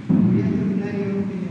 Voy a terminar yo.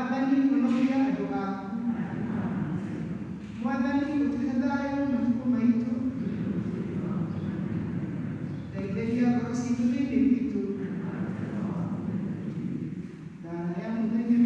Mwathani ũnogia andũ aku. Mwathani ũtuhe thayũ matukũ maitũ. Ndeithĩria ngoro citũ thĩinĩ witũ. Thara ya mũthenya.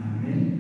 Amen.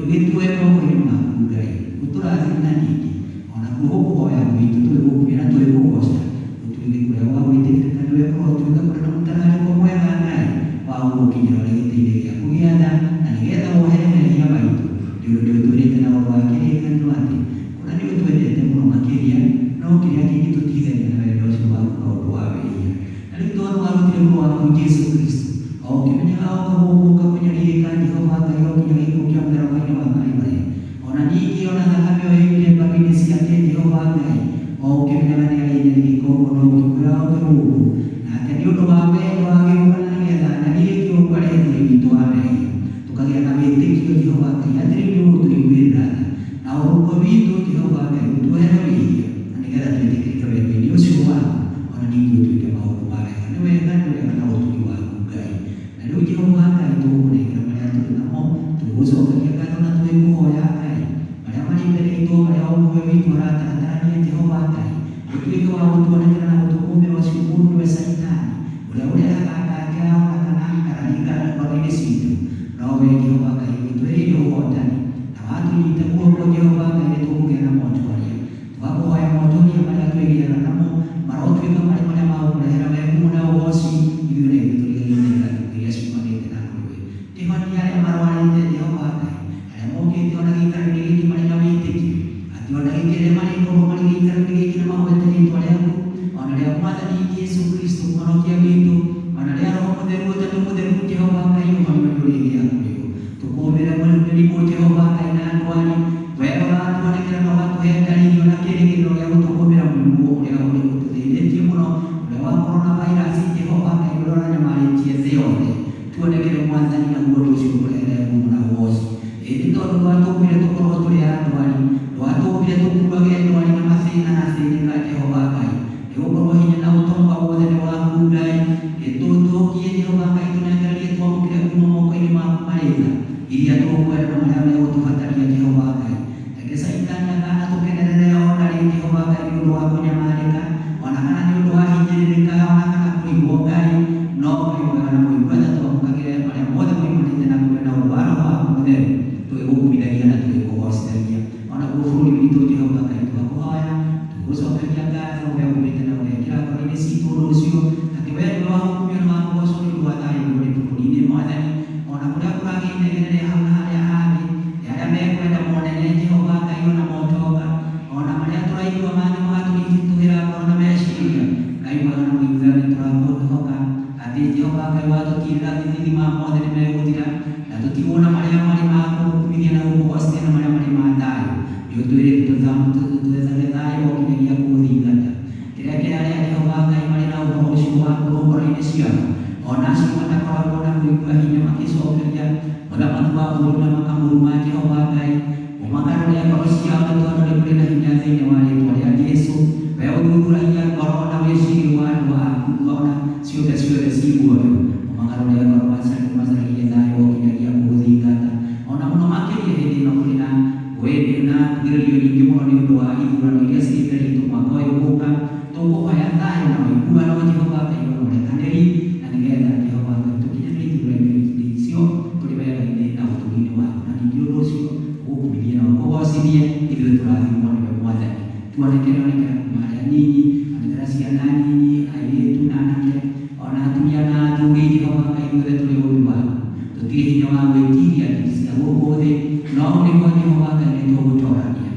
gĩtue moko-inĩ maku Ngai, ũtũrathime na ningĩ ona kũhoya gwitũ tũrĩ gũkũ na tũrĩ gũgoca ũtuĩke kũrĩa gwa gwĩtĩkĩrĩka nĩwe kũrotuĩka kũrĩ na mũtararĩko mwega Ngai wa gũgũkinyĩra ũrĩa gĩtĩ-inĩ gĩaku gĩa tha, na nĩgetha wohere mehia maitũ nĩ ũndũ nĩũtwĩrĩte na ũhoro wa kĩrĩkanĩro atĩ kũrĩa nĩũtwendete mũno makĩria no kĩrĩa kĩngĩ tũtigithania na wendo ũcio waku kaũndũ wa wĩhia. Na rĩu tondũ warutire mũrũ waku Jesũ Kristo o ũkĩmenyaga ũkahũmũka ũkamenyarirĩka Jehova Ngai o nginya gĩkuũ kĩa mũtharaba-inĩ wa Kalvari, ona ningĩ ona thakame ĩyo yoimire mbaru-inĩ ciake Jehova Ngai o ũkĩmenyaga nĩ arĩnyariirĩka ũguo no ũkĩkwĩra ũkĩrũgũ nake nĩ ũndũ wa wendo wagĩũka na nĩgetha nyariirĩke ũguo arehe thĩinĩ witũ wa mehia tũkagĩa na wĩtĩkio Jehova Ngai atĩ rĩu nĩũgũtũiguĩra tha na ũrũmwe witũ Jehova Ngai ũtuohere wĩhia na nĩgetha twĩtĩkĩrĩke wendo-inĩ ũcio waku ona ningĩ ũtuĩke maũndũ ma wega nĩ wega nĩ wega na ũtugi waku Ngai. Na rĩu Jehova Ngai tũgũkũnengera marĩa tũrĩ namo tũgũcokeria ngatho na twĩkũhoya Ngai marĩa marĩ mbere itũ marĩa o ũmwe witũ arataratania Jehova Ngai ũtuĩke wa gũtuonekana na gũtũkũũmĩra ũcio mũndũ we Saitani ũrĩa ũrehaga nganja ona kana ngarari ngoro-inĩ citũ, no we Jehova Ngai wĩtwĩrĩire ũhotani na watũnyita guoko Jehova Ngai nĩtũkũgĩa na montũaria tũgakũhoya montũaria marĩa twĩgĩaga namo marotuĩka marĩ marĩa magũkũrehera wegu na ũgoci ithuĩ na ithuĩ tũrigĩrĩire iria ciumanĩte na kũrĩ kĩhonia arĩa marwarĩte Jehova Ngai arĩa mokĩte ona gĩikaro-inĩ gĩkĩ marĩ na wĩtĩkio atĩ ona gĩkĩrĩa marĩ ngoro marĩ gĩikaro-inĩ gĩkĩ na magwete rĩĩtwa rĩaku ona rĩa Mwathani Jesũ Kristo mũhonokia witũ ona rĩa Roho Mũtheru ũtatũ mũtheru Jehova Ngai ũhonio ũrĩ gĩaku rĩu tũkũũmĩre mĩrimũ Jehova Ngai na ndwari wega ũratuonekera na ũgatũhe ndariri ona kĩĩrĩgĩrĩro gĩa gũtũkũũmĩra mũrimũ ũrĩa ũrĩ ũtũthĩnĩtie mũno ũrĩa wa coronavirus Jehova Ngai ũrĩa ũranyamarĩtie thĩ yothe tuonekere Mwathani na guo ũndũ ũcio ũkũrehere mũno na ũgoci ĩndĩ tondũ ndwatũmbire tũkorwo tũrĩ a ndwari ndwatũmbire tũkuage ndwari na mathĩna na thĩnĩka Jehova Ngai nĩgũkorwo hinya na ũtonga wothe nĩ waku Ngai gĩtũtũkie Jehova Ngai tũnengererie twamũkĩre kuma moko-inĩ maku marĩ tha iria tũkwenda na marĩa megũtũbataria Jehova Ngai reke Saitani akana tũkenerere ona rĩ Jehova Ngai nĩ ũndũ wa kũnyamarĩka ona kana nĩ ũndũ wa hinyĩrĩrĩka ona kana kũigwo Ngai no Ngai mwega na mũigua-tha twamũkagĩre marĩa mothe moimanĩte na kũrĩ na ũndũ wa Roho waku Mũtheru twĩgũkumithagia na twĩkũgocithagia ona guo bũrũri witũ Jehova Ngai twakũhoya tũgũcokeria ngatho ũrĩa umĩte na ũgekĩra ngoro-inĩ citũ ũndũ ũcio atĩ wee nĩwe wahũkumio na wakũgocwo nĩ ũndũ wa thayũ ũrĩ bũrũri-inĩ Mwathani ona kũrĩa kũragĩa inegene hau na harĩa hangĩ nĩ arĩa mekwenda monene Jehova Ngai ona motonga ona marĩa tũraigua mangĩ magatũritũhĩra ngoro na meciria Ngai mwega na mũigua nĩ tũrakũhoka atĩ Jehova Ngai watũtirĩra thithima mothe nĩ megũthira na tũtigũona marĩa marĩ ma kũgũkumithia na gũkũgocithia na marĩa marĩ ma thayũ nĩ ũtwĩrĩte twethage thayũ o nginyagia kũũthingata kĩreke arĩa Jehova Ngai marĩ na ũhoro ũcio waku ngoro-inĩ ciao ona acio matakoragwo na kũigua hinya magĩcokeria mũthamaki wa bũrũri na makamũruma Jehova Ngai ũmagarũre ngoro ciao nĩ tondũ nĩ kũrĩ na hinya thĩinĩ wa rĩĩtwa rĩa Jesũ we ũthuthuragia ngoro na wĩciria wa andũ aku ona ciothe ci muoyo ũmagarũre ngoro macaragie thayũ o nginyagia kũũthingata ona mũno makĩria hĩndĩ ĩno kũrĩ na wĩndĩ na ngirĩrio nyingĩ mũno nĩ ũndũ wa ithurano iria cirĩ mbere itũ mwaka ũyũ gũka tũkũhoya thayũ na ũiguano Jehova Ngai ona ũrekanĩri na nĩgetha Jehova Ngai tũkinyanĩrie ithurano icio tũrĩ wega-inĩ na ũtugi-inĩ waku na ningĩ ũndũ ũcio ũgũkumithie na ũkũgocithie ithuĩ tũrathimwo nĩwe Mwathani tuonekere kuma arĩa nini onekera ciana nini airĩtu na anake ona atumia na athuri Jehova Ngai ithuothe tũrĩ ũndũ waku tũtirĩ hinya wa gwĩtiria cia gũkũ thĩ no ũrĩho Jehova Ngai nĩ tũgũtorania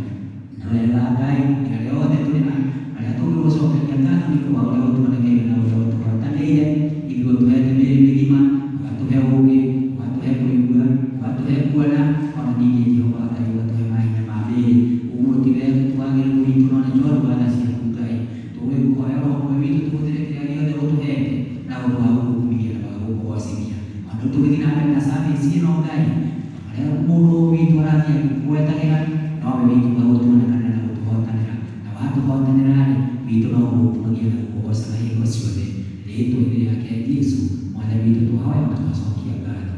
na wega Ngai rĩrĩa rĩothe tũrĩ na arĩa tũngĩgũcokeria ngatho nĩ ũndũ wa ũrĩa ũtuonekeire na ũrĩa ũtũhotanĩire ithuĩ ũtũhete mĩĩrĩ mĩgima ũgatũhe ũũgĩ ũgatũhe kũigua ũgatũhe kuona ona ningĩ Jehova Ngai ũgatũhe mahinya ma mĩĩrĩ ũguo ti wagĩrĩru witũ no nĩ tondũ wa tha ciaku Ngai tũgĩkũhoya Roho Mũtheru witũ tũhũthĩre kĩrĩa gĩothe ũtũhete na ũndũ wa gũgũkumithia na wa gũkũgocithia ona tũgĩthiĩ na mbere na service ĩno Ngai arĩa mũndũ witũ arathiĩ agĩkwetagĩra nowe witũ wa gũtuonekanĩra na gũtũhotanĩra na watũhotanĩra-rĩ witũ no gũgũkumagia na gũkũgoca hingo ciothe rĩĩtwa-inĩ rĩake Jesũ Mwathani witũ twahoya na twacokia ngatho.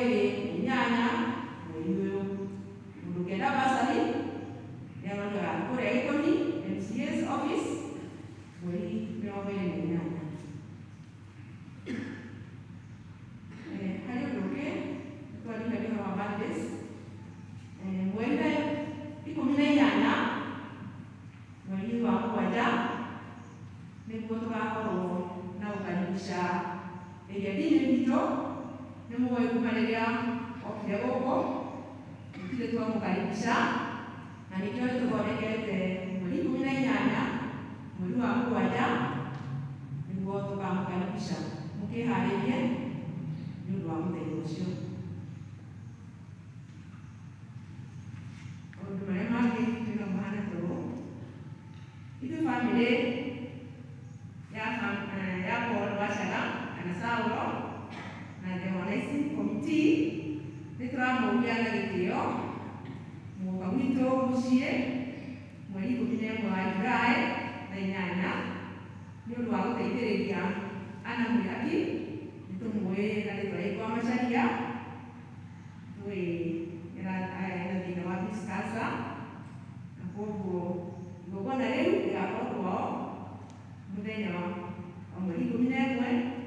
ĩrĩ inyanya mweri ũyũ. Mũndũ ũkĩenda bursary nĩaronaga kũrĩa Gĩkoni MCA's office mweri 28. Harĩ ũndũ ũngĩ twarĩrĩria ũhoro wa birthdays. Mweri 18 mweri wa mũgwanja nĩguo tũgakorwo na gũkaribisha ĩrĩa ndini witũ. Nĩ mũĩ kuma rĩrĩa okire gũkũ tũtirĩ twamũkaribisha, na nĩkĩo tũthondekete mweri 18 mweri wa mũgwanja nĩguo tũkamũkaribisha. Mũkĩharĩrie nĩ ũndũ wa mũthenya ũcio. Maũndũ marĩa mangĩ twĩna mahana tũũ, ithuĩ bamĩrĩ ya Paul Wachaga kana Saulo na The Organizing Committee nĩtũramũria na gĩtĩo mũgoka gwitũ mũciĩ mweri 11 wa Julai thaa 8 nĩ ũndũ wa gũteithĩrĩria Anna Mũiraki. Nĩtũmũĩ na rĩtwa rĩtwa Macharia twĩ na thĩna wa breast cancer, na koguo igongona rĩu rĩgakorwo mũthenya wa mweri 11.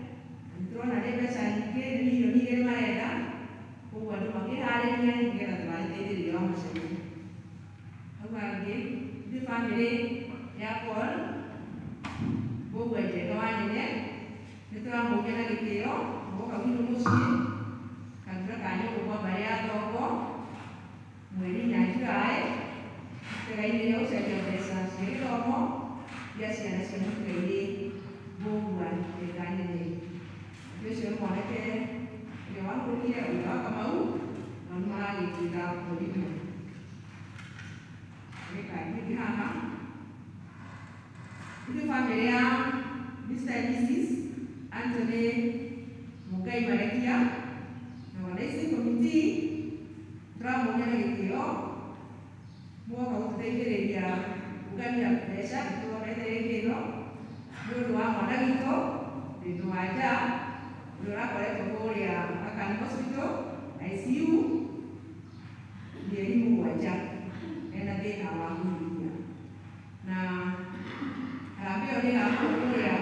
Nĩtũrona nĩ mbeca nyingĩ, nĩ milioni 2 marenda, koguo andũ makĩharĩrie nĩgetha tũgateithĩrĩria wa Macharia. Hau hangĩ ithuĩ bamĩrĩ ya Paul Mbũgua Njenga wa Nyene nĩtũramũria na gĩtĩo mũgoka gwitũ mũciĩ kanitha ka Nyũngũ mbarĩ ya Thogo mweri 4 Julai tega-inĩ rĩa gũcaria mbeca cia gĩthomo gĩa ciana cia mũtũrĩre Mbũgua Njenga Nyene. Ũndũ ũcio nĩ mwanake ũrĩa wakũrire ũrĩa wa Kamau na nĩ maragĩtuĩka mũrimũ. Nĩkangĩ haha ithuĩ bamĩrĩ ya Mr. and Mrs. Anthony Mũngai Marekia na Organizing Committee tũramũria na gĩtĩo mũgoka gũtũteithĩrĩria kũngania mbeca tũthondete rĩngĩ ĩno nĩ ũndũ wa mwana witũ Ndĩndũ Wanja ũrĩa ũrakoretwo kũrĩa Akani Hospital ICU mĩeri 7 ena thĩna wa kũhihia, na harambĩ ĩyo nĩĩgakorwo kũrĩa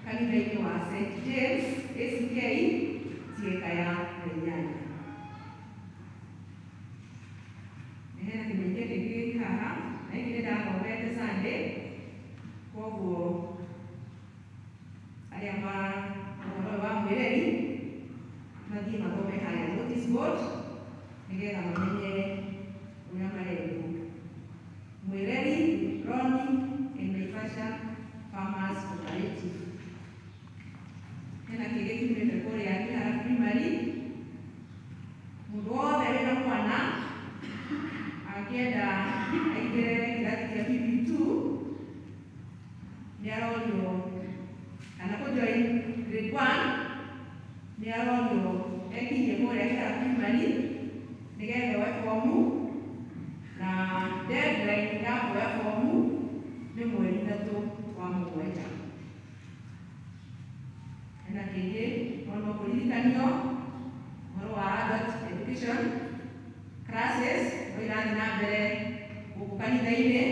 kanitha-inĩ wa St. James ACK Thieka ya Rĩnyanya. Hena kĩmenyithia kĩngĩ haha na gĩkĩ nĩndathomete Sunday, koguo arĩa ũhoro wa mwĩreri mathiĩ mathome harĩa notice board nĩgetha mamenye ũrĩa marendwo. Mwĩreri Roni and Naivasha Farmers Cooperative. Hena kĩngĩ kiumĩte kũrĩa Kĩhara Primary. Mũndũ wothe wĩna mwana angĩenda aingĩre kĩrathi kĩa PP2 nĩarorio kana kũjoin grade 1 nĩarorio ekinyie kũrĩa Kĩhara Primary nĩgetha oe fomu, na deadline ya kuoya fomu nĩ mweri 3 wa Mũgwanja. Hena kĩngĩ no kũririkanio ũhoro wa adult education classes no irathiĩ na mbere gũkũ kanitha-inĩ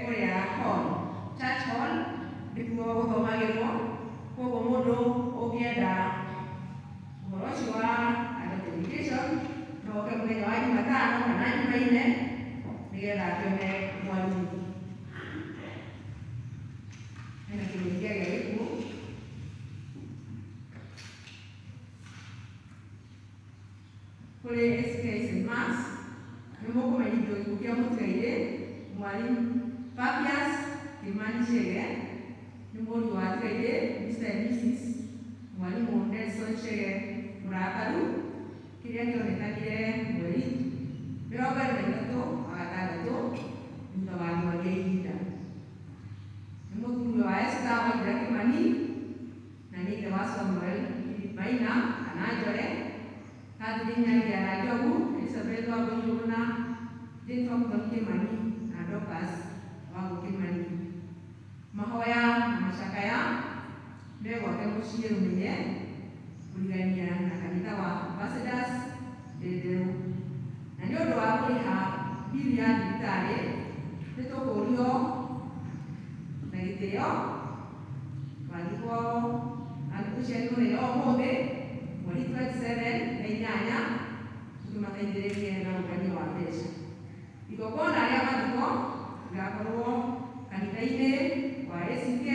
kũrĩa hall, church hall nĩkuo gũthomagĩrwo. Koguo mũndũ ũngĩenda ũhoro ũcio wa adult education no oke mũthenya wa Jumatano kana Jumaine nĩgetha akĩone mwarimũ. Hena kĩmenyithia gĩa gĩkuũ. Kũrĩ SK St. Mark's nĩmũkũmenyithio gĩkuũ kĩa mũtigairĩ Mwalimu Papias Kimani Chege nĩ mũriũ wa tigairĩ Mr. and Mrs. Mwalimu Nelson Chege Mũrakaru, kĩrĩa kĩonekanire mweri 23 wa gatandatũ thutha wa riũa rĩa ihinda. Nĩ mũthuri wa Esther Waithera Kimani na nĩ ithe wa Samuel Maina kana Njore, Catherine Nyangira Njogu, Elizabeth Wambũi Jane Thompson Kimani na Dorcas Wangũ Kimani. Mahoya na macakaya megwake mũciĩ Rũmenye kũrigania na kanitha wa Ambassadors Ndĩndĩrũ. Na nĩ ũndũ wa kũrĩha bili ya thibitarĩ, nĩ tũkũrio na gĩtĩo wathikwo ũciari mũthenya ũmũthĩ mweri 27 na inyanya tũkĩmateithĩrĩrie na ũngania wa mbeca. Igongona rĩa mathiko rĩgakorwo kanitha-inĩ wa ACK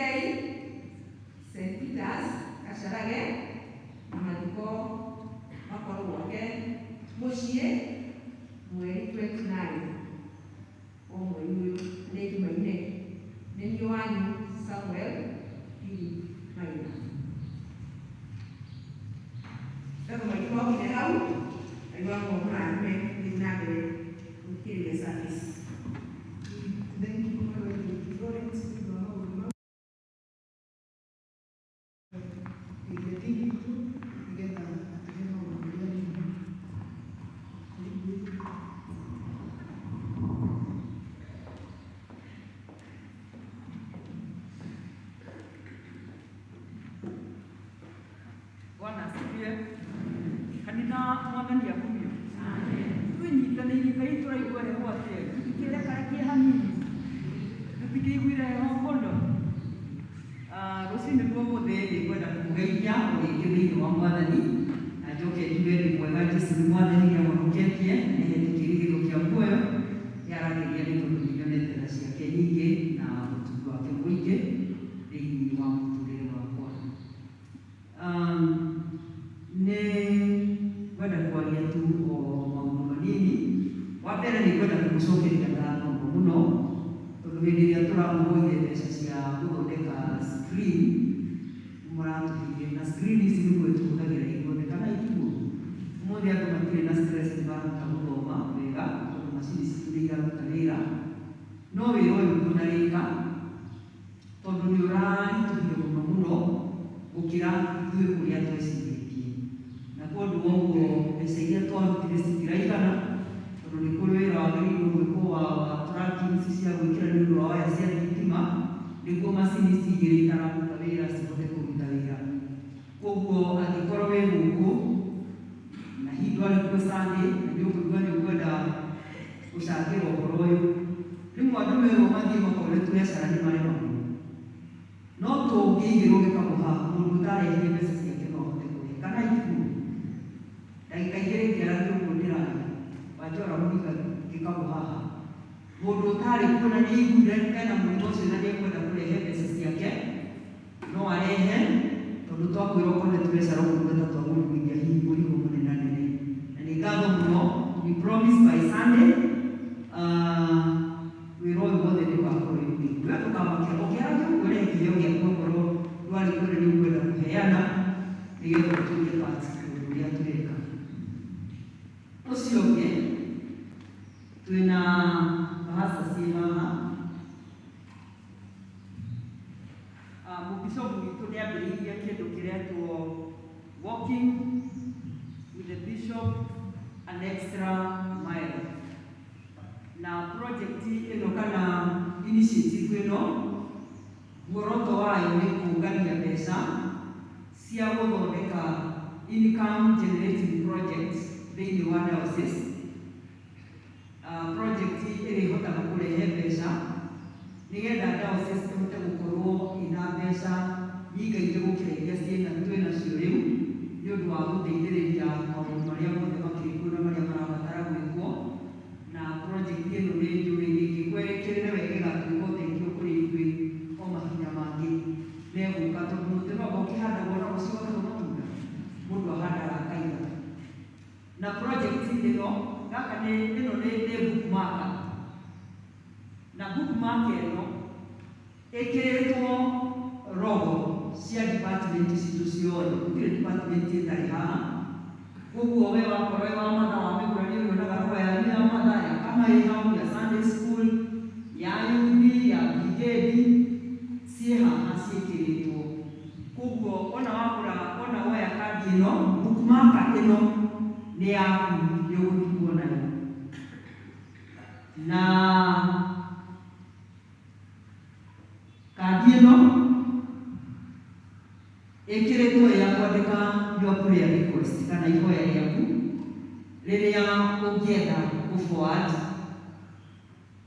St. Peters Gacarage, na mathiko makorwo gwake mũciĩ mweri 29 wa mweri ũyũ nĩ Jumaine. Nĩ niĩ wanyu Samuel Philip Maina. Ndagũ maitũ maumire hau aigua mũrame thiĩ na mbere gũkĩrĩria service. Thank you for the Florence. Bwana asifiwe. Kanitha mwathani akumio. Twinyitanĩire Ngai tũraigua heho atĩa. Tũtikĩrekarekie hanini. Tũtikĩiguire heho mũno. Rũciinĩ rwa ũmũthĩ nĩngwenda kũgeithia ũrĩngĩ thĩinĩ wa Mwathani. Na njoke njuge nĩ mwega Jesũ nĩ Mwathani nĩahonoketie na nĩahete kĩĩrĩgĩrĩro kĩa muoyo. Nĩarageria nĩ tondũ nĩnyonete tha ciake nyingĩ na ũtugi wake mũingĩ thĩinĩ wa mũtũrĩre wakwa. Nĩ kwenda kwaria tu o maũndũ manini. Wa mbere nĩ kwenda kũmũcokeria ngatho mũno tondũ hĩndĩ ĩrĩa tũramũhoire mbeca cia gũthondeka screen mũratũheire, na screen ici nĩguo tũhũthagĩra ithuothe kana ithuo. Ũmũthĩ andũ matirĩ na stress nĩmarahota gũthoma wega tondũ macini citũ nĩiraruta wĩra, no wĩra ũyũ ndũnarĩka tondũ nĩ ũraritũhire mũno mũno gũkĩra ithuĩ ũrĩa twecirĩtie. Na kũndũ ũguo mbeca iria twarutire citiraigana tondũ nĩ kũrĩ wĩra wagĩrĩirwo gwĩkwo wa tracking cia gwĩkĩra nĩ ũndũ wa waya cia thitima nĩguo macini ici igĩrĩ itararuta wĩra cihote kũruta wĩra. Koguo angĩkorwo wĩ gũkũ na hihi ndwarĩ kuo Sunday na nĩ ũkũigua nĩ ũkwenda gũcangĩra ũhoro ũyũ, rĩmwe andũ merwo mathiĩ makore biacara nĩ marema mũno, no tũngĩigĩrwo gĩkabũ haha mũndũ ũtarehire mbeca ciake no ahote kũrĩa kana ikuũ. Ndagĩka igĩrĩ ngĩaragia ũguo ndĩraria wanjora mũhiga gĩkabũ haha, mũndũ ũtarĩ kuo na nĩaiguire ena mũrigo ũcio na nĩekwenda kũrehe mbeca ciake no arehe tondũ twakwĩra ũkone biacara ũguo ta twamũiguithia hihi mũrigo mũnenanene. Na nĩ ngatho mũno, we promise by Sunday wĩra ũyũ wothe nĩũgakorwo wĩkĩrĩtwo. We ndũkamakĩra ũkĩaragia ũguo rehe kĩheo gĩaku okorwo ndwarĩ kwenda nĩ ũkwenda kũheana nĩgetha ũtuĩke part ũndũ ũrĩa tũreka. Ũcio ũngĩ twĩna bahasha ciĩ haha. Mũbishopu witũ nĩambĩrĩirie kĩndũ kĩretwo Walking with the Bishop an Extra Mile. Na project ĩno kana initiative ĩno muoroto wayo nĩ kũũngania mbeca cia gũthondeka income generating projects thĩinĩ wa diocese. Project ĩrĩhotaga kũrehe mbeca nĩgetha diocese ĩhote gũkorwo ĩna mbeca nyingaingĩ gũkĩra iria twĩnacio rĩu nĩ ũndũ wa gũteithĩrĩria maũndũ marĩa mothe makĩrĩ kuo na marĩa marabatara gwĩkwo. Na project ĩno nĩ njũĩ ĩngĩkwerekerere wega ĩgatuĩka ũteithio kũrĩ ithuĩ o makinya mangĩ megũka, tondũ mũtĩ no ũkĩhandagwo na ũciothe matunda mũndũ ahandaga akaiga. Na project ĩno gaka ĩno nĩ bookmark, na bookmark ĩno ĩkĩrĩtwo logo cia department citũ ciothe, gũtirĩ department ĩtarĩ haha. Koguo we wakorwo wĩ wa mathaa wa mĩgũra nĩ ũrĩonaga logo ya mathaa ya kama ĩ hau, ya Sunday school, ya youth, ya brigade ciĩ haha ciĩkĩrĩtwo. Koguo ona wagũra ona woya kandi ĩno bookmark ĩno nĩ yaku nĩũgũtigwo nayo. Na kandi ĩno ĩkĩrĩtwo ya kwandĩka your prayer request kana ihoya rĩaku rĩrĩa ũngĩenda forward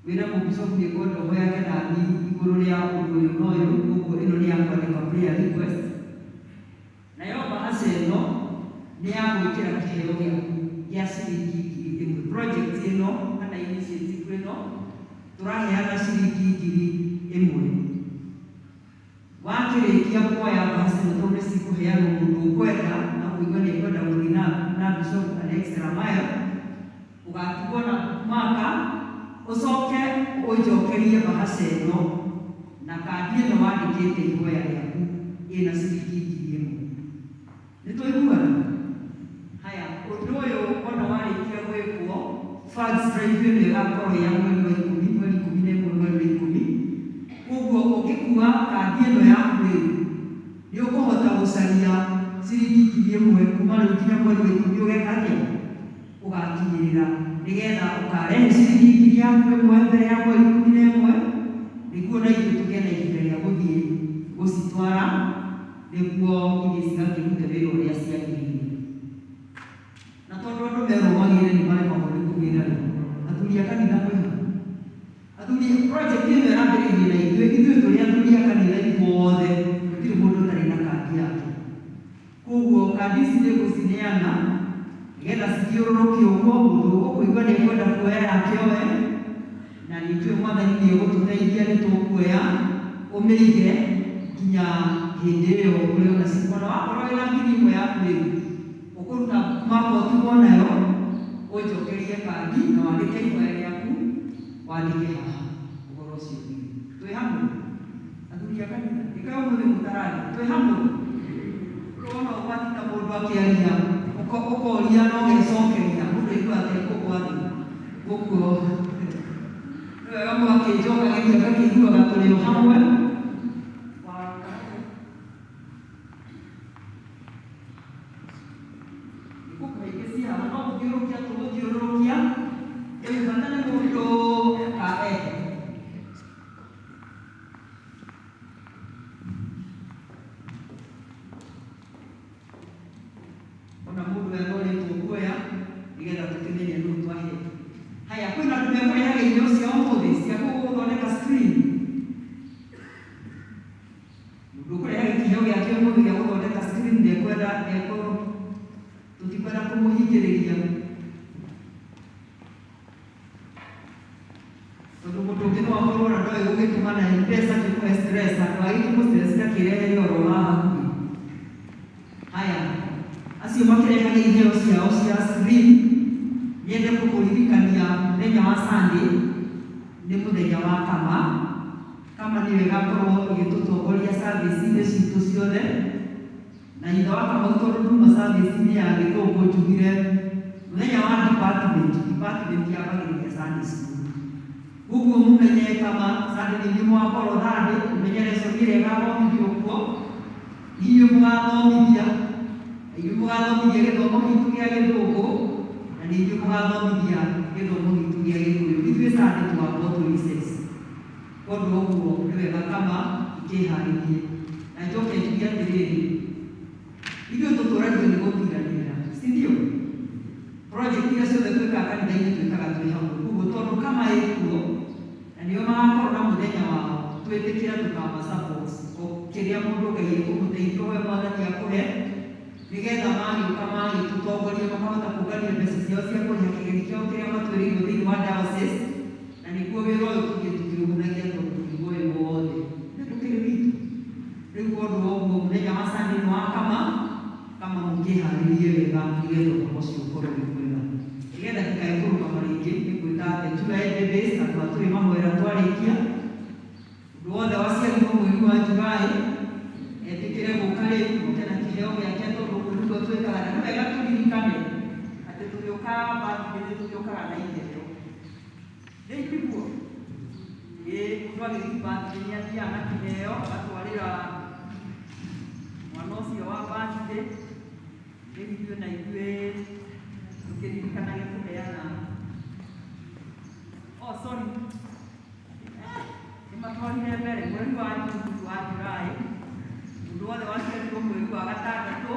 wĩra mũbishopu nĩ kwenda ũhoyage nani igũrũ rĩa ũndũ ũyũ na ũyũ, ũguo ĩno nĩ ya kwandĩka prayer request. Nayo bahasha ĩno nĩ ya gwĩkĩra kĩheo gĩaku gĩa ciringi 1,000. Project ĩno kana initiative ĩno tũraheana ciringi 1,000. Wakĩrĩkia kuoya bahasha ĩno tondũ nĩcikũheanwo mũndũ ũkwenda na kũigua nĩ ekwenda gũthiĩ na bishop an extra mile, ũgatigwo na maka ucoke ũnjokerie bahasha ĩno na kandi ĩno wandĩkĩte ihoya rĩaku ĩna ciringi 1,000. Nĩtũiguana? Haya, ũndũ ũyũ ona warĩkia gwĩkwo funds drive ĩno ĩgakorwo ya mweri wa 10, mweri 11, mweri wa 10. Ũguo ũngĩkua kandi ĩno yaku rĩu nĩ ũkũhota gũcaria ciringi 1,000 kuma rĩu nginya mweri wa 10. Ũgeka atĩa? Ũgakinyĩrĩra nĩgetha ũkarehe ciringi yaku ĩmwe mbere ya mweri 11 nĩguo na ithuĩ tũgĩe na ihinda rĩa gũthiĩ gũcitwara nĩguo ithiĩ cigakĩrute wĩra ũrĩa ciagĩrĩire. Na tondũ andũ merũmagĩrĩre nĩ maremagwo nĩ kũgĩra athuri a kanitha mwĩha. Athuri project ĩno ĩrambĩrĩirie na ithuĩ tũrĩ athuri a kanitha inyuothe gũtirĩ mũndũ ũtarĩ na kandi yake. Koguo kandi ici nĩgũcineana nĩgetha cithiũrũrũke ũguo mũndũ ũkũigua nĩ ekwenda kuoya yake oe, na ningĩ Mwathani nĩ egũtũteithia nĩtũkuoya ũmĩige nginya hĩndĩ ĩyo ũrĩona cikona. Wakorwo wĩna 1,000 yaku rĩu ũkũruta mwaka ũtigwo nayo ũnjokerie kandi na wandĩke ihoya rĩaku wandĩke haha ũhoro ũcio ũngĩ. Twĩ hamwe athuri a kanitha? Ĩkaĩ ũmũthĩ mũtarari? Twĩ hamwe? Ũrona ũgwatinda mũndũ akĩaria ũkoria no gecokeria mũndũ aigua atekũgwa thĩ ũguo. Nĩ wega mũgakĩnjokagĩria ngakĩiguaga tũrĩ o hamwe. Nĩgũkũhĩngĩcia haha no gũthiũrũkia tũgũthiũrũrũkia rĩu bata nĩ mũndũ kae. Ona mũndũ wethoretwo guoya nĩgetha tũkĩmenye nũũ twahe. Haya, kwĩna andũ mekũrehaga irio cia ũmũthĩ cia gũthondeka screen. Mũndũ ũkũrehaga kĩheo gĩake ũmũthĩ gĩa gũthondeka screen ndekwenda tũtikwenda kũmũhingĩrĩria. Tondũ mũndũ ũngĩ no akorwo na ndoĩ gũgĩtũma na M-Pesa kĩmũhe stress, andũ agĩkĩmũ-stress gakĩrehere oro wa hakuhĩ. Haya, acio makĩrehaga iheo ciao cia screen, nyende kũmũririkania mũthenya wa Sunday nĩ mũthenya wa kama. Kama nĩ wega korwo ĩgĩtũtongoria service-inĩ citũ ciothe, na ithe wa kama tondũ nduma service-inĩ ya Gĩthũngũ njugire mũthenya wa department yambagĩrĩria Sunday school. Ũguo mũmenye kama Sunday nĩ inyuĩ mwakorwo thande, mũmenye lesson ĩrĩa ĩgathomithio kuo, inyuĩ mũgathomithia gĩthomo gitũ gĩa Gĩthũngũ na nĩ inyuĩ mũgathomithia gĩthomo gitũ gĩa Gĩkũyũ. Ithuĩ Sunday tũgakorwo tũrĩ recess. Koguo ũguo nĩ wega kama ikĩharĩrie. Na njoke njuge atĩrĩrĩ, ithuĩ tũtũragio nĩ gũtiganĩra, si ndio? Project iria ciothe twĩkaga kanitha-inĩ twĩkaga twĩ hamwe. Ũguo tondũ kama ĩkuo na nĩo magakorwo na mũthenya wao, twĩtĩkĩra tũkama-support kĩrĩa mũndũ Ngai ekũmũteithia we Mwathani akũhe, nĩgetha magĩũka magĩtũtongoria makahota kũngania mbeca ciao cia kũrĩha kĩgeri kĩao kĩrĩa matuĩrĩirwo thĩinĩ wa diocese, na nĩguo wĩra ũyũ tũthiĩ tũkĩũhũthagia tondũ tũtigwo wĩ wothe nĩ tũkĩrĩ witũ. Rĩu ũndũ wa ũguo mũthenya wa Sunday nĩ wa kama mũkĩharĩrie wega nĩgetha ũhoro ũcio ũkorwo wĩ mwega. Nĩgetha ndikae kũrũgama rĩngĩ nĩngwĩta July babies na twatũrĩ mahoera twarĩkia. Ũndũ wothe waciarirwo mweri wa July etĩkĩre gũka rĩu gũke na kĩheo gĩake tondũ nĩguo twĩkaga. Na nĩ wega tũririkane atĩ tũgĩũka birthday nĩ tũgĩũkaga na iheo. Nĩ iguo mũndũ agĩthiĩ birthday nĩ athiaga na kĩheo agatwarĩra mwana ũcio wa birthday. Rĩu ithuĩ na ithuĩ tũkĩririkanage kũheana nĩmatwarire mbere mweri wa July. Mũndũ wothe waciarirwo mweri wa gatandatũ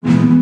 Amen.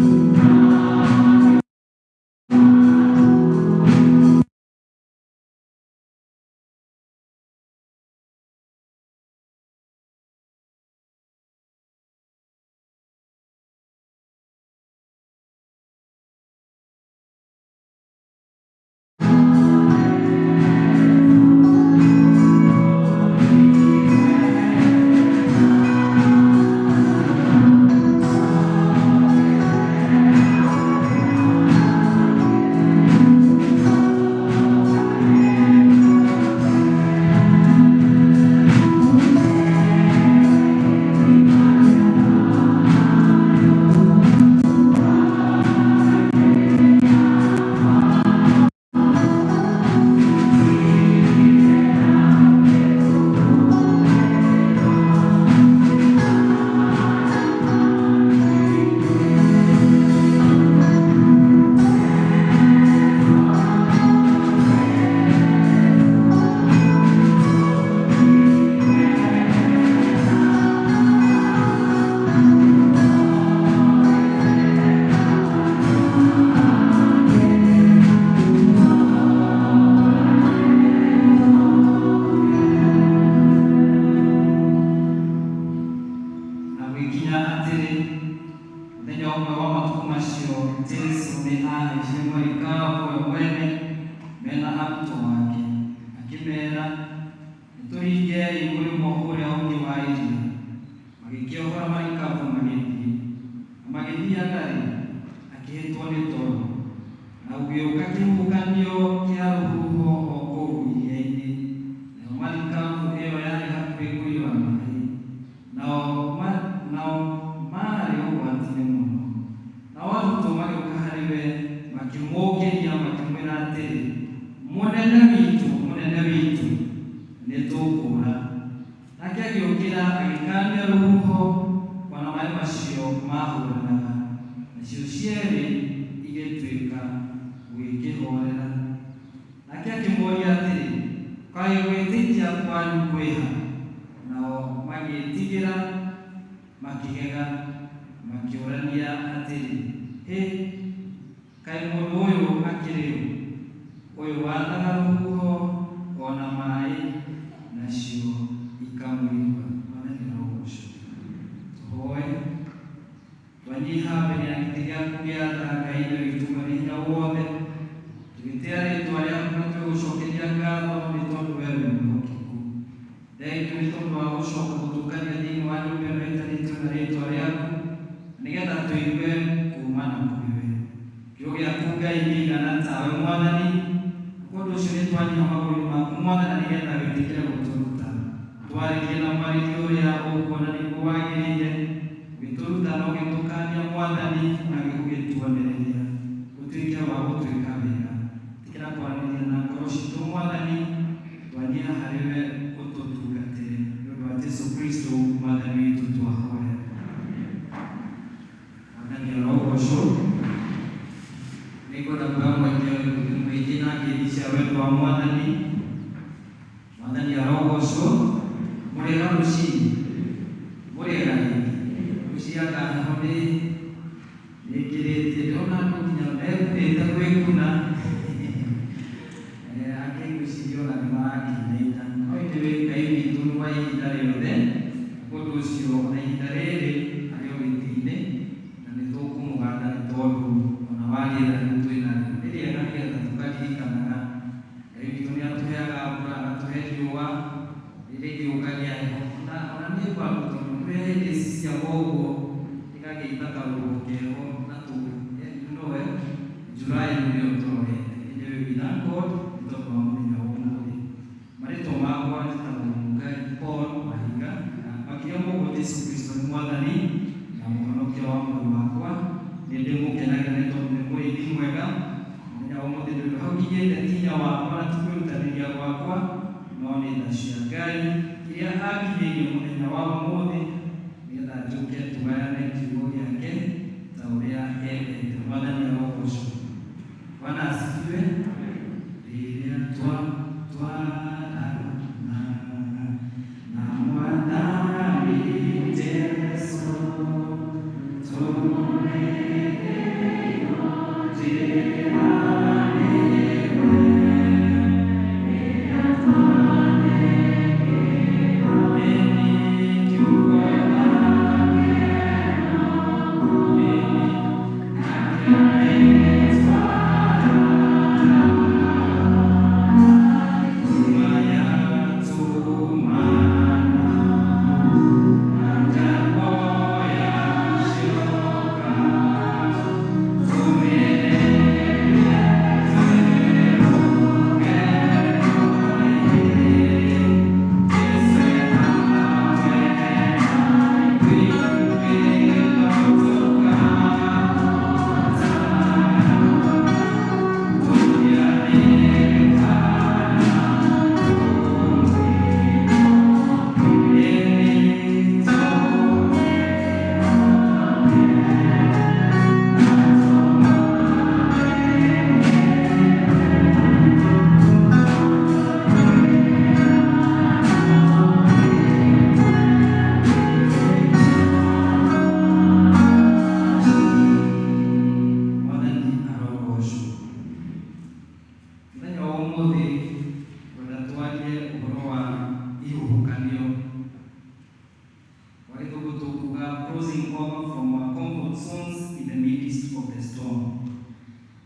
crossing over from our comfort zones in the midst of the storm.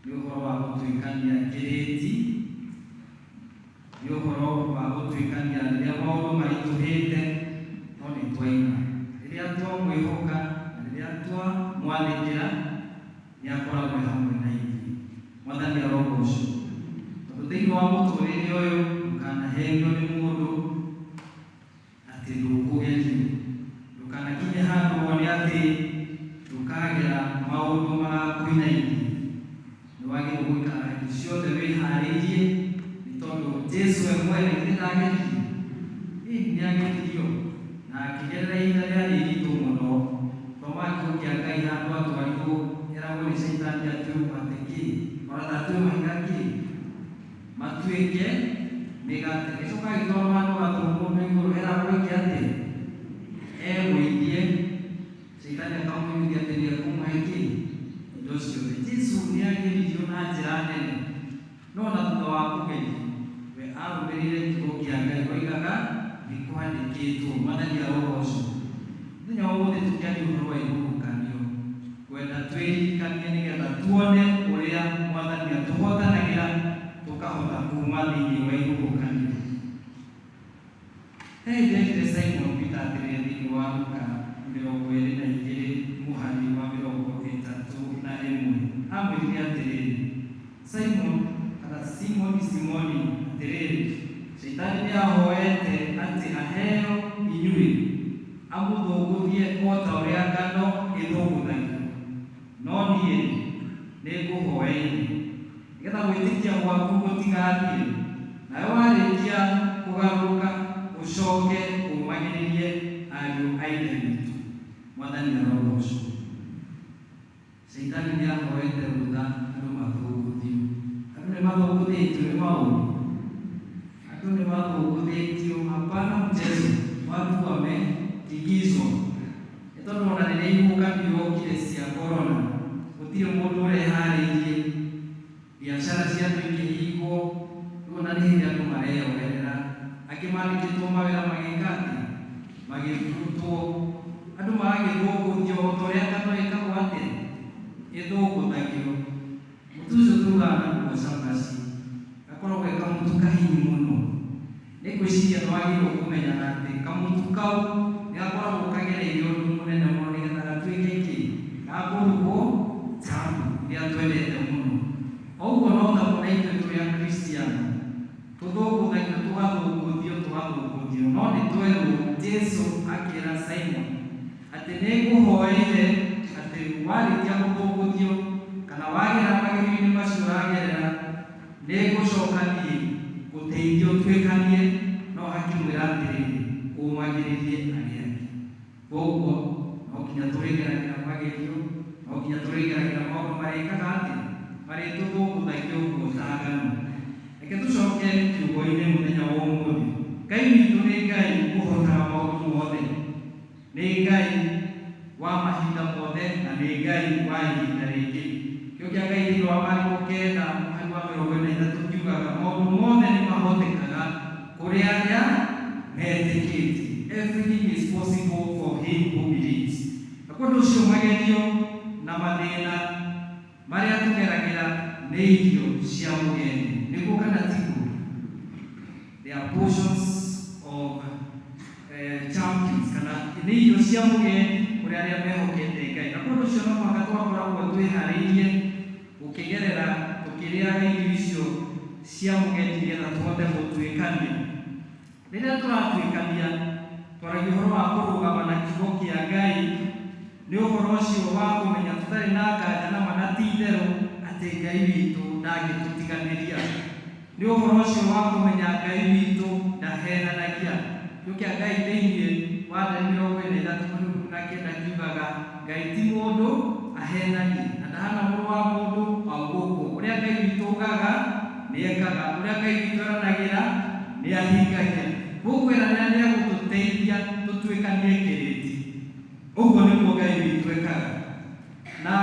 Nĩ ũhoro wa gũtuĩkania kĩrĩti, nĩ ũhoro wa gũtuĩkania rĩrĩa maũndũ maritũhĩte no nĩ twaina. Rĩrĩa twamwĩhoka na rĩrĩa twamwathĩkĩra nĩ akoragwo hamwe na ithuĩ. Mwathani arogocwo. Tondũ thĩinĩ wa mũtũrĩre ũyũ ndũkanahenio nĩ mũndũ atĩ ndũkũgerio. Ndũkanakinye handũ wone atĩ ndũkagera maũndũ magakũinainia. Nĩwagĩrĩirwo gũikara hĩndĩ ciothe wĩharĩirie nĩ tondũ Jesũ we mwene githĩ ndageririo? Nĩageririo na akĩgerera ihinda rĩrĩa rĩritũ mũno. Toma akĩũkia Ngai handũ atwarirwo eragwo nĩ Shaitani atwĩmũgate kĩ ona ndatwĩmahiga kĩ matuĩke mĩgate. Gĩcoka agĩtwarwo handũ gatũrũmwo na igũrũ eragwo eke atĩ egũithie. Shaitani akamũiguithia atĩ nĩekũmũhe kĩ indo ciothe. Jesũ nĩageririo na njĩra nene no na thutha wa kũgerio we arũmĩrĩire kiugo kĩa Ngai oigaga nĩ kwandĩkĩtwo. Mwathani arogocwo. Mũthenya wa ũmũthĩ tũkĩaria ũhoro wa ihuhũkanio kwenda twĩririkanie nĩgetha tuone ũrĩa Mwathani atũhotanagĩra tũkahota kuuma thĩinĩ wa ihuhũkanio. Ndekire Simon Peter atĩrĩrĩ thĩinĩ wa Luka 22 mũhari wa 31 amwĩrire atĩrĩrĩ, Simoni atĩrĩrĩ, Shaitani nĩahoete atĩ aheo inyuĩ amũthũngũthie o ta ũrĩa ngano ĩthũngũthagio. No niĩ nĩngũhoeire nĩgetha gwĩtĩkia gwaku gũtigathiĩ, nawe warĩkia kũgarũrũka ũcoke ũmagĩrĩrie ariũ a Ithe witũ. Mwathani arogocwo. Shaitani nĩahoete rũtha andũ mathũngũthio. Andũ nĩmathũngũthĩtio nĩ maũndũ. Andũ nĩmathũngũthĩtio, hapana mchezo, watu wametigizwa. Nĩ tondũ ona rĩrĩa ihuhũkanio yokire cia corona gũtirĩ mũndũ ũreharĩirie, biacara cia andũ ikĩhingwo, rĩu ona nĩ hĩndĩ andũ mareyoherera. Angĩ mandĩkĩtwo mawĩra magĩka atĩ magĩbutwo. Andũ magagĩthũngũthio o ta ũrĩa ngano ĩkagwo atĩ ĩthũngũthagio. Mũtu ũcio tugaga naguo cabaci gakoragwo ge kamũtu kahinyi mũno. Nĩ ngwĩciria nĩwagĩrĩirwo kũmenyaga atĩ kamũtu kau nĩgakoragwo kagereire ũndũ mũnene mũno nĩgetha gatuĩke kĩ gakũrugwo tamu iria twendete mũno. O ũguo no tamu na ithuĩ tũrĩ Akristiano tũthũngũthagio tũgathũngũthio. No nĩ twerwo Jesũ akĩra Simon atĩ nĩngũhoeire atĩ warĩkia gũthũngũthio kana wagera magerio-inĩ macio ũragerera nĩngũcoka niĩ gũteithia ũtuĩkanie. No hakĩmwĩra atĩrĩrĩ ũmagĩrĩrie arĩa angĩ. Koguo no nginya tũrĩgeragĩra magerio, no nginya tũrĩgeragĩra maũndũ marĩkaga atĩ marĩtũthũngũthagia ũguo ta ngano. Reke tũcoke kiugo-inĩ mũthenya wa ũmũthĩ. Ngai witũ nĩ Ngai ũhotaga maũndũ mothe. Nĩ Ngai wa mahinda mothe na nĩ Ngai wa ihinda rĩngĩ. Kĩo kĩa Ngai thĩinĩ wa Mariko 9:43 kiugaga maũndũ mothe nĩ mahotekaga kũrĩ arĩa metĩkĩtie. Everything is possible for him who believes. Na kũndũ ũcio magerio na mathĩna marĩa tũgeragĩra nĩ irio cia mũgeni. Nĩguo kana tiguo? They are portions of champions kana nĩ irio cia mũgeni kũrĩ arĩa mehokete Ngai. Na kũndũ ũcio no mũhaka twakoragwo twĩharĩirie gũkĩgerera tũkĩrĩaga irio icio cia mũgeni nĩgetha tũhote gũtuĩkania. Rĩrĩa tũratuĩkania twaragia ũhoro wa kũrũgama na kiugo kĩa Ngai. Nĩ ũhoro ũcio wa kũmenya tũtarĩ na nganja na ma na ti itherũ atĩ Ngai witũ ndangĩtũtiganĩria. Nĩ ũhoro ũcio wa kũmenya Ngai witũ ndahenanagia. Kĩo kĩa Ngai thĩinĩ wa Danieli 23:9 kiugaga Ngai ti mũndũ ahenanie na ndahana mũrũ wa mũndũ wa gũkũ. Ũrĩa Ngai witũ augaga nĩekaga, ũrĩa Ngai witũ eranagĩra nĩahingagia. Koguo eranĩra nĩegũtũteithia tũtuĩkanie kĩrĩti. Ũguo nĩguo Ngai witũ ekaga. Na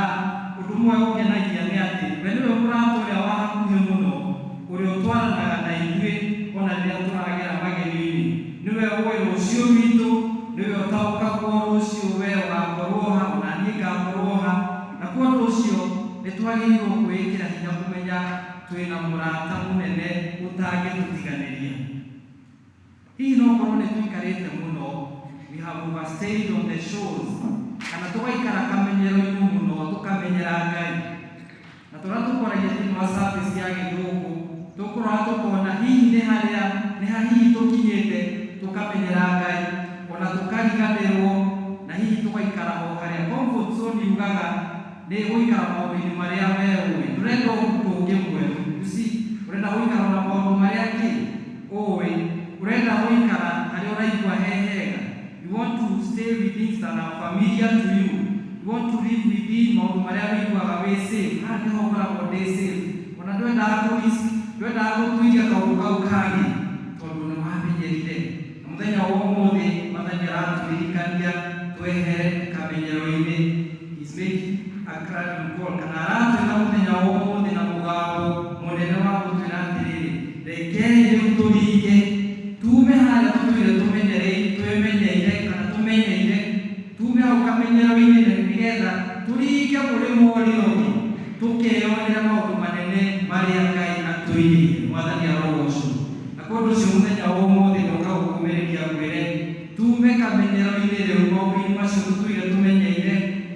ũndũ ũmwe ũngenagia nĩ atĩ we nĩwe mũrata ũrĩa wa hakuhĩ mũno, ũrĩa ũtwaranaga na ithuĩ ona rĩrĩa tũragera magerio-inĩ. Nĩwe ũĩ rũciũ rwitũ, niwe ũtaũkagwo rũciũ we ũgakorwo ha ona niĩ ngakorwo ha na kũndũ ũcio nĩtwagĩrĩirwo kwĩkĩra hinya kũmenya twĩna mũrata mũnene ũtangĩtũtiganĩria. Hihi no korwo nĩtũikarĩte mũno, we have overstayed on the shores, kana tũgaikara kamenyero-inĩ mũno tũkamenyera Ngai, na tũrĩa tũkoragia thĩinĩ wa service ya gĩthũngũ tũkũrora tũkona hihi nĩ ha hihi tũkinyĩte tũkamenyera Ngai, ona tũkariganĩrwo na hihi tũgaikara o harĩa comfort zone yugaga nĩ gũikara maũndũ-inĩ marĩa we ũĩ, ndũrenda ũndũ ũngĩ mwerũ, ũrenda gũikara na maũndũ marĩa ũĩ, urenda gũikara harĩa ũraigua hehega. You want to stay with things that are familiar to you. You want to live within maũndũ marĩa wĩiguaga wĩ safe. Haha nĩho ũkoragwo ndĩ safe. Ona ndwendaga kũrisk, ndwendaga gũtuĩria kaũndũ kau kangĩ tondũ nĩwamenyerire. Na mũthenya wa ũmũthĩ Mwathani aratũririkania twehere kamenyero-inĩ. He's making a clarion call, kana aratwĩra mũthenya wa ũmũthĩ na mũgambo mũnene wa gũtwĩra atĩrĩrĩ, rekei rĩu tũringe tume harĩa tũtũire twĩmenyeire kana tũmenyeire, tume hau kamenyero-inĩ na nĩgetha tũringe mũrĩmo ũrĩa ũngĩ tũkeyonera maũndũ manene marĩa Ngai atwĩrĩire. Mwathani arogocwo. Na kũndũ ũcio mũthenya wa ũmũthĩ ndoka gũkũmĩrĩria ngwĩre tume kamenyero-inĩ rĩu maũndũ-inĩ macio tũtũire tũmenyeire,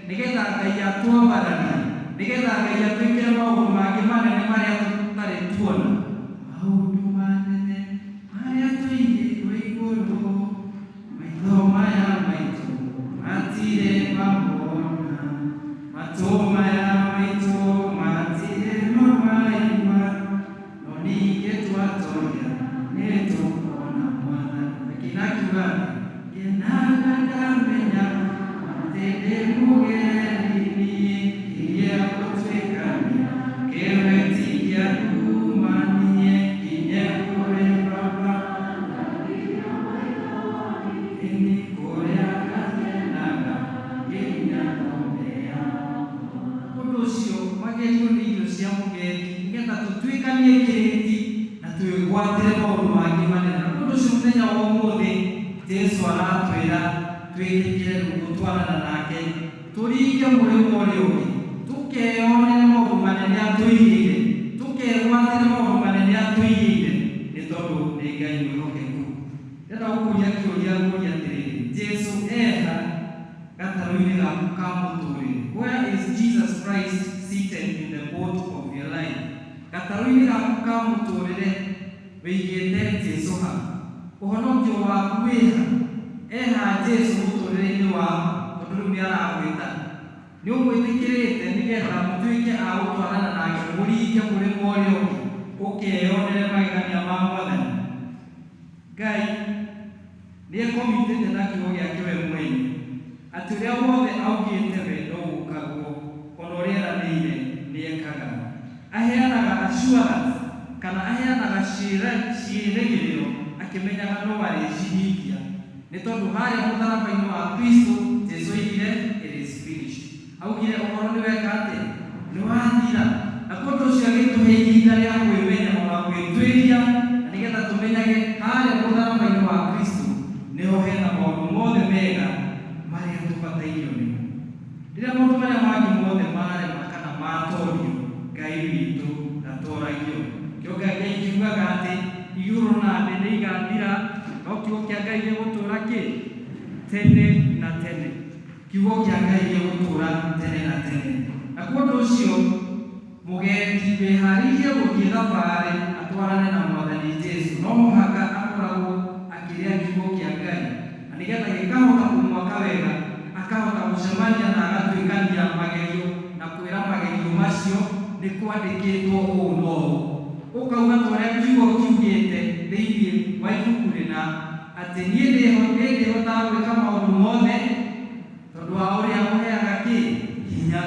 nĩgetha Ngai atwambaranie, nĩgetha Ngai atwĩkĩre maũndũ mangĩ manene marĩa tũtarĩ tuona. Maũndũ manene marĩa tũigĩirwo igũrũ, maitho maya maitũ matirĩ mamona, matũ maya maitũ matirĩ mamaigua, no ningĩ twatonya nĩtũkona Mwathani. Akina akiuga ngenaga ngamenya atĩ ndĩ mũgeni iria gũtuĩkania kĩwetiria kumanie nginya kũrĩ Baba ini kũrĩa gakenaga nginya kũmĩa. Ũndũ ũcio magerio nĩ irio cia mũgendi nĩgetha tũtuĩkanie kĩrĩti na twĩgwatĩre maũndũ mangĩ manene. Na ũndũ ũcio mũthenya wa ũmũthĩ Jesũ aratwĩra twĩtĩkĩre gũtwarana nake, tũringe mũrĩmo ũrĩa ũngĩ, tũkeyonere maũndũ manene atwĩigĩire, tũkegwatĩre maũndũ manene atwĩigĩire, nĩ tondũ nĩ Ngai mwĩhokeku. Ndĩrenda gũkũria kĩũria ngũrie atĩrĩrĩ, Jesũ eha gatarũ-inĩ gaku ka mũtũrĩre? Where is Jesus Christ seated in the boat of your life? Gatarũ-inĩ gaku ka mũtũrĩre wĩigĩte Jesũ ha? Ũhonokio waku wĩha? Eha Jesũ mũtũrĩre-inĩ waku tondũ rĩu nĩaragwĩta? Nĩũmwĩtĩkĩrĩte nĩgetha mũtuĩke a gũtwarana nake mũringe mũrĩmo ũrĩa ũngĩ ũkeyonere magegania ma Mwathani? Ngai nĩekomitĩte na kiugo gĩake we mwene atĩ ũrĩa wothe augĩte we no gũkagwo, ona ũrĩa eranĩire nĩekaga. Aheanaga assurance kana aheanaga ciĩrĩgĩrĩro akĩmenyaga no arĩcihingia, nĩ tondũ harĩa mũtharaba-inĩ wa Kristo Jesũ oigire it is finished. Augire ũhoro nĩweka atĩ nĩwathira, na kũndũ ũcio agĩtũhe ihinda rĩa kwĩmenya ona gwĩtuĩria, na nĩgetha tũmenyage harĩa mũtharaba-inĩ wa Kristo nĩho hena maũndũ mothe mega marĩa tũbatairio nĩmo. Rĩrĩa maũndũ marĩa mangĩ mothe marema kana matorio, Ngai witũ ndatoragio. Kĩo Ngai kiugaga atĩ igũrũ na thĩ nĩigathira, no kiugo kĩa Ngai gĩgũtũũra tene na tene. Kiugo kĩa Ngai gĩgũtũũra tene na tene. Na kũndũ ũcio mũgendi wĩharĩirie gũthiĩ thabarĩ atwarane na Mwathani Jesũ, no mũhaka akoragwo akĩrĩa kiugo kĩa Ngai, na nĩgetha gĩkahota kũmwaka wega, akahota gũcemania na agatuĩkania magerio na kwĩra magerio macio nĩ kwandĩkĩtwo ũũ no ũũ. Ũkauga ta ũrĩa kiugo kiugĩte thĩinĩ wa ibuku rĩna atĩ niĩ ndĩhotaga gwĩka maũndũ mothe tondũ wa ũrĩa ũheaga hinya.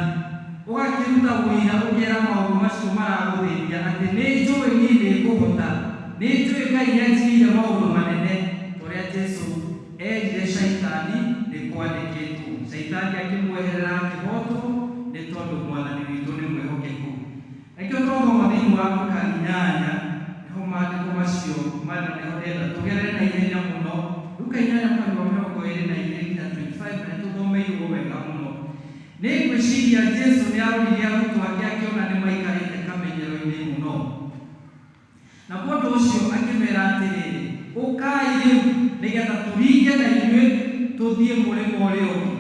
Ũgakĩruta ũira ũkera maũndũ macio maragũthĩnia atĩ nĩnjũĩ niĩ nĩngũhota, nĩnjũĩ Ngai nĩanjigĩire maũndũ manene. Ũrĩa Jesũ erire Shaitani nĩ kwandĩkĩtwo, Shaitani akĩmweherera akĩhotwo nĩ tondũ Mwathani witũ nĩ mwĩhokeku. Nakĩo twathoma thĩinĩ wa Luka 8 nĩho maandĩko macio marĩa nĩho ndĩrenda tũgerere na ihenya mũno. Luka 8:22 25 na tuthomeirwo wega mũno. Nĩ ngwĩciria Jesũ nĩ arorire arutwo ake akĩona nĩ maikarĩte kamenyero-inĩ mũno. Na mũndũ ũcio akĩmera atĩrĩrĩ, ũkai rĩu nĩgetha tũringe na inyuĩ tũthiĩ mũrĩmo ũrĩa ũngĩ.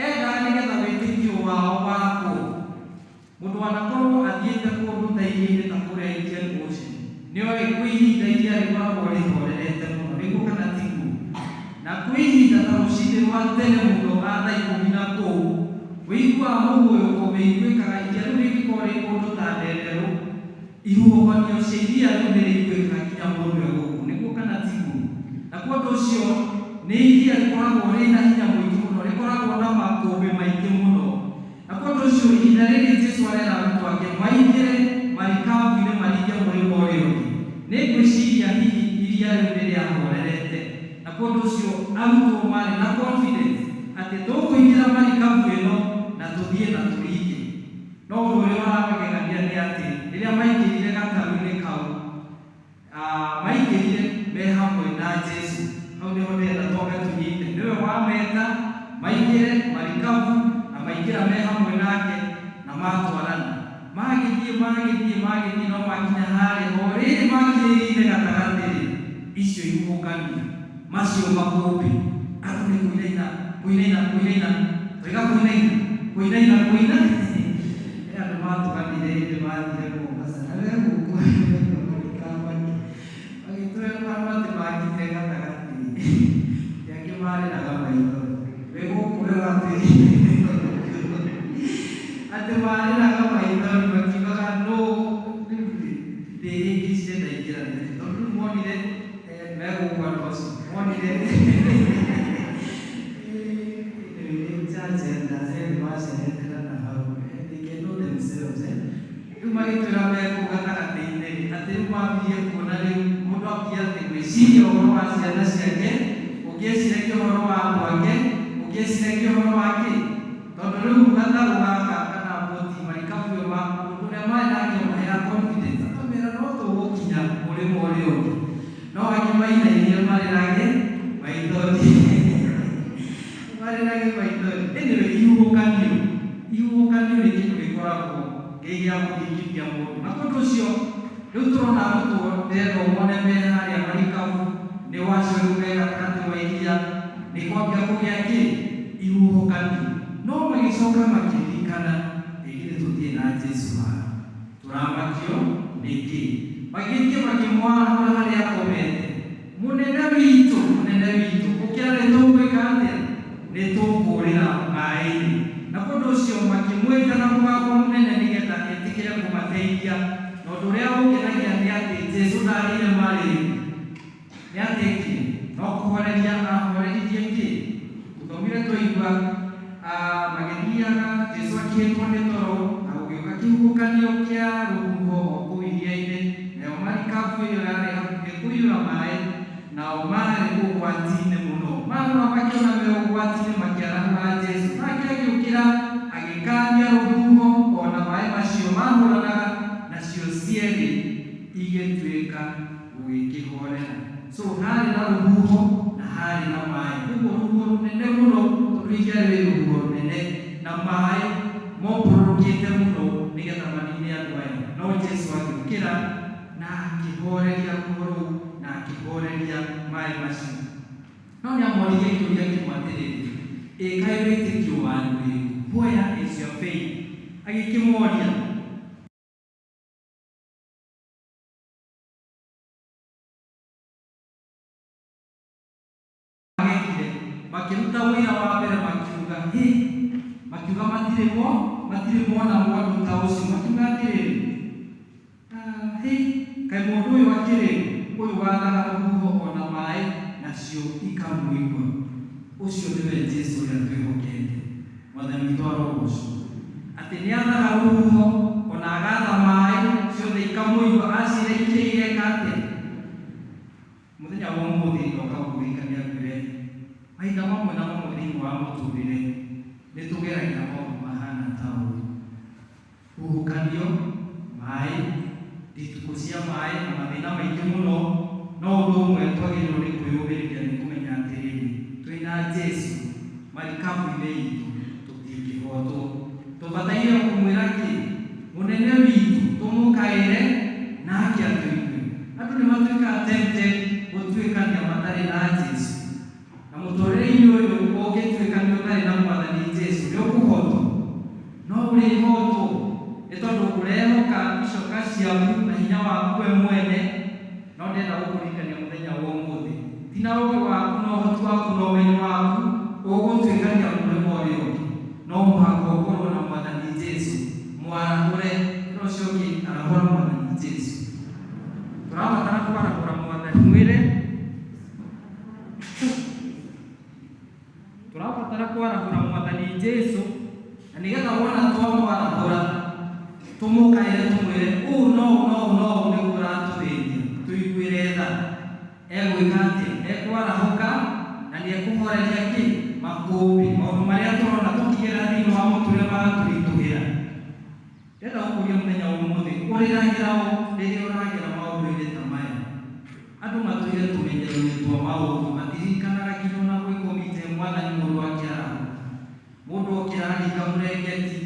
Endaga nĩgetha wĩtĩkio wao wakwo. Mũndũ anakorwo athiĩte kũndũ ta iria-inĩ ta kũrĩa Indian Ocean, nĩoĩ kwĩ ihinda iria rĩkoragwo rĩhorerete mũno, nĩguo kana tiguo. Na kwĩ ihinda ta rũcinĩ rwa tene mũno thaa 10 na kũu, wĩiguaga mũhũyũko wĩiguĩkaga iria rĩu rĩngĩkorwo rĩ kũndũ ta ndenderũ, ihuhũkanio cia iria rĩu nĩrĩiguĩkaga nginya mũndũ gũkũ, nĩguo kana tiguo. Na kũndũ ũcio nĩ iria rĩkoragwo rĩna hinya mũingĩ mũno, rĩkoragwo na makũmbĩ maingĩ mũno. Na kũndũ ũcio ihinda rĩrĩ Jesũ arera arutwo ake maingĩre marikabu-inĩ maringe mũrĩmo ũrĩa ũngĩ. Nĩ ngwĩciria hihi iria rĩu nĩrĩahorerete, na kũndũ ũcio arutwo marĩ na confidence atĩ tũkũingĩra marikabu ĩno na tũthiĩ na tũringe. No ũndũ ũrĩa ũramagegania nĩ atĩ rĩrĩa maingĩrire gatarũ-inĩ kau, maingĩrire me hamwe na Jesũ. Hau nĩho ndĩrenda twambe tũnyite, nĩwe wameta maingĩre marikabu na maingĩra me hamwe nake na matwarana. Magĩthiĩ no makinya harĩa o rĩrĩ makinyĩrĩire gatagatĩ-rĩ, icio ihuhũkanio, macio makũmbĩ, andũ nĩ kũinaina andũ matũganire hĩndĩ mathire Mombasa na rĩu gũkũ magĩtwĩra atĩ makinyire gatagatĩ-inĩ, angĩ marĩraga maithori, wĩ gũkũ rĩu atĩ marĩraga maithori makiugaga no rĩngĩ ciendaingĩranĩte, tondũ rĩu monire megũkua nocio, monire rĩu magĩtwĩra mekũu gatagatĩ-inĩ atĩ rĩu mambirie kuona rĩu mũndũ ambia atĩ gwĩciria ũhoro wa ciana ciake, ũngĩeciragia ũhoro wa andũ ake, ũngĩeciragia ũhoro wa kĩ, tondũ rĩu gatarũ gaka kana boti marikabu ĩyo mũndũ ũrĩa marĩ nake mahera confidence, akamera no tũgũkinya mũrĩmo ũrĩa ũngĩ. No akĩmainainie marĩrage maithori. Anyway, ihuhũkanio nĩ kĩndũ gĩkoragwo gĩa gũthingithia mũndũ. Na kũndũ ũcio rĩu tũrona arutwo ndĩrenda ũmone me harĩa marikabu, nĩ wacio rĩu me gatagatĩ wa iria, nĩ kwambia kũgĩa kĩ, ihuhũkanio. No magĩcoka makĩririkana rĩngĩ tũthiĩ na Jesũ haha, tũramakio nĩkĩ. Magĩthiĩ makĩmwara harĩa akomete, mũnene witũ, ũkĩra nĩ tũgwĩka atĩa, nĩ tũkũũrĩra maĩ-inĩ. Na kũndũ ũcio makĩmwĩta na mũgambo mũnene nĩgetha etĩkĩre kũmateithia. Na ũndũ ũrĩa ũngenagia nĩ atĩ Jesũ ndarĩire marĩ nĩ atekire, no kũhoreria ahoreririe kĩ. Tũthomire twaigua magĩthiaga Jesũ akĩhĩtwo nĩ toro na gũgĩũka kĩhuhũkanio kĩa rũhuho o kũu iria-inĩ, nayo marikabu ĩyo yarĩ hakuhĩ kũiyũra maĩ, nao marĩ ũgwati-inĩ mũno. Marora makĩona me ũgwati-inĩ makĩarahũra Jesũ, nake agĩũkĩra agĩkania rũhuho, ona maĩ macio mahũranaga nacio cierĩ igĩtuĩka gũgĩkĩhorera. So harĩ na rũhuho na harĩ na maĩ, ũguo rũhuho rũnene mũno, tondũ iria rĩrĩ rũhuho rũnene na maĩ mombũrũkĩte mũno nĩgetha manine andũ aya. No Jesũ agĩũkĩra na akĩhoreria rũhuho rũu na akĩhoreria maĩ macio. No nĩamoririe kĩũria kĩmwe atĩrĩrĩ, ĩ kaĩ wĩtĩkio wanyu wĩ kũ? Where is your faith? Agĩkĩmoria makĩruta wĩra wa mbere makiuga matirĩ mona mũndũ ta ũcio, makiuga atĩrĩrĩ, kaĩ mũndũ ũyũ akĩrĩ ũyũ wathaga rũhuho ona maĩ nacio ikamũigua. Ũcio nĩwe Jesũ ũrĩa twĩhokete. Mwathani witũ arogocwo atĩ nĩathaga rũhuho ona agatha maĩ, ciothe ikamũigua. Acira ikĩreka atĩa? Mũthenya wa ũmũthĩ ndoka gũkũririkania mbere mahinda mamwe na mamwe thĩinĩ wa mũtũrĩre nĩtũgeragia maũndũ mahana ta ũũ: huhũkanio, maĩ, nditũkũ cia maĩ na mathĩna maingĩ mũno. No ũndũ ũmwe twagĩrĩirwo nĩ kwĩyũmĩrĩria nĩ kũmenya atĩrĩrĩ, twĩna Jesũ marikabu-inĩ itũ tũtingĩhotwo. Tũbataire kũmwĩra atĩ mũnene witũ tũmũkaĩre nake atũigue. Andũ nĩ matuĩkaga tempted gũtuĩkania matarĩ na Jesũ, na mũtũrĩre-inĩ ũyũ ũngĩtuĩka nĩ ũtarĩ na Mwathani Jesũ nĩ ũkũhotwo. No ũrĩhotwo nĩ tondũ ũrehoka icoka ciaku na hinya waku we mwene. No ndenda gũkũririkania mũthenya wa ũmũthĩ, ti na ũũgĩ waku na ũhoti waku na ũmenyo waku ũgũtuĩkania mũrĩmo ũrĩa ũngĩ. No mũhaka ũkorwo na Mwathani Jesũ, mwarahũre ũcio ũngĩ arahũra Mwathani Jesũ. Tũrabatara kwarahũra Mwathani mwĩre, tũrabatara kwarahũra Mwathani Jesũ, na nĩgetha wona twamwarahũra tũmũkaĩre tũmwĩre ũũ no nĩguo ũratũthĩnia, tũiguĩre tha. Egwĩka atĩ ekwarahũka na nĩ ekũhoreria kĩ makũmbĩ, maũndũ marĩa tũrona tũkĩgera thĩinĩ wa mũtũrĩre magatũritũhĩra. Ndenda gũkũria mũthenya wa ũmũthĩ, ũrĩragĩra ũũ rĩrĩa ũragera maũndũ-inĩ ta maya. Andũ matũire tũmenyero-inĩ twa maũndũ, matiririkanaga nginya ona gwĩkomite Mwathani mũndũ akĩarahũka. Mũndũ okĩra aringa mũrengeti,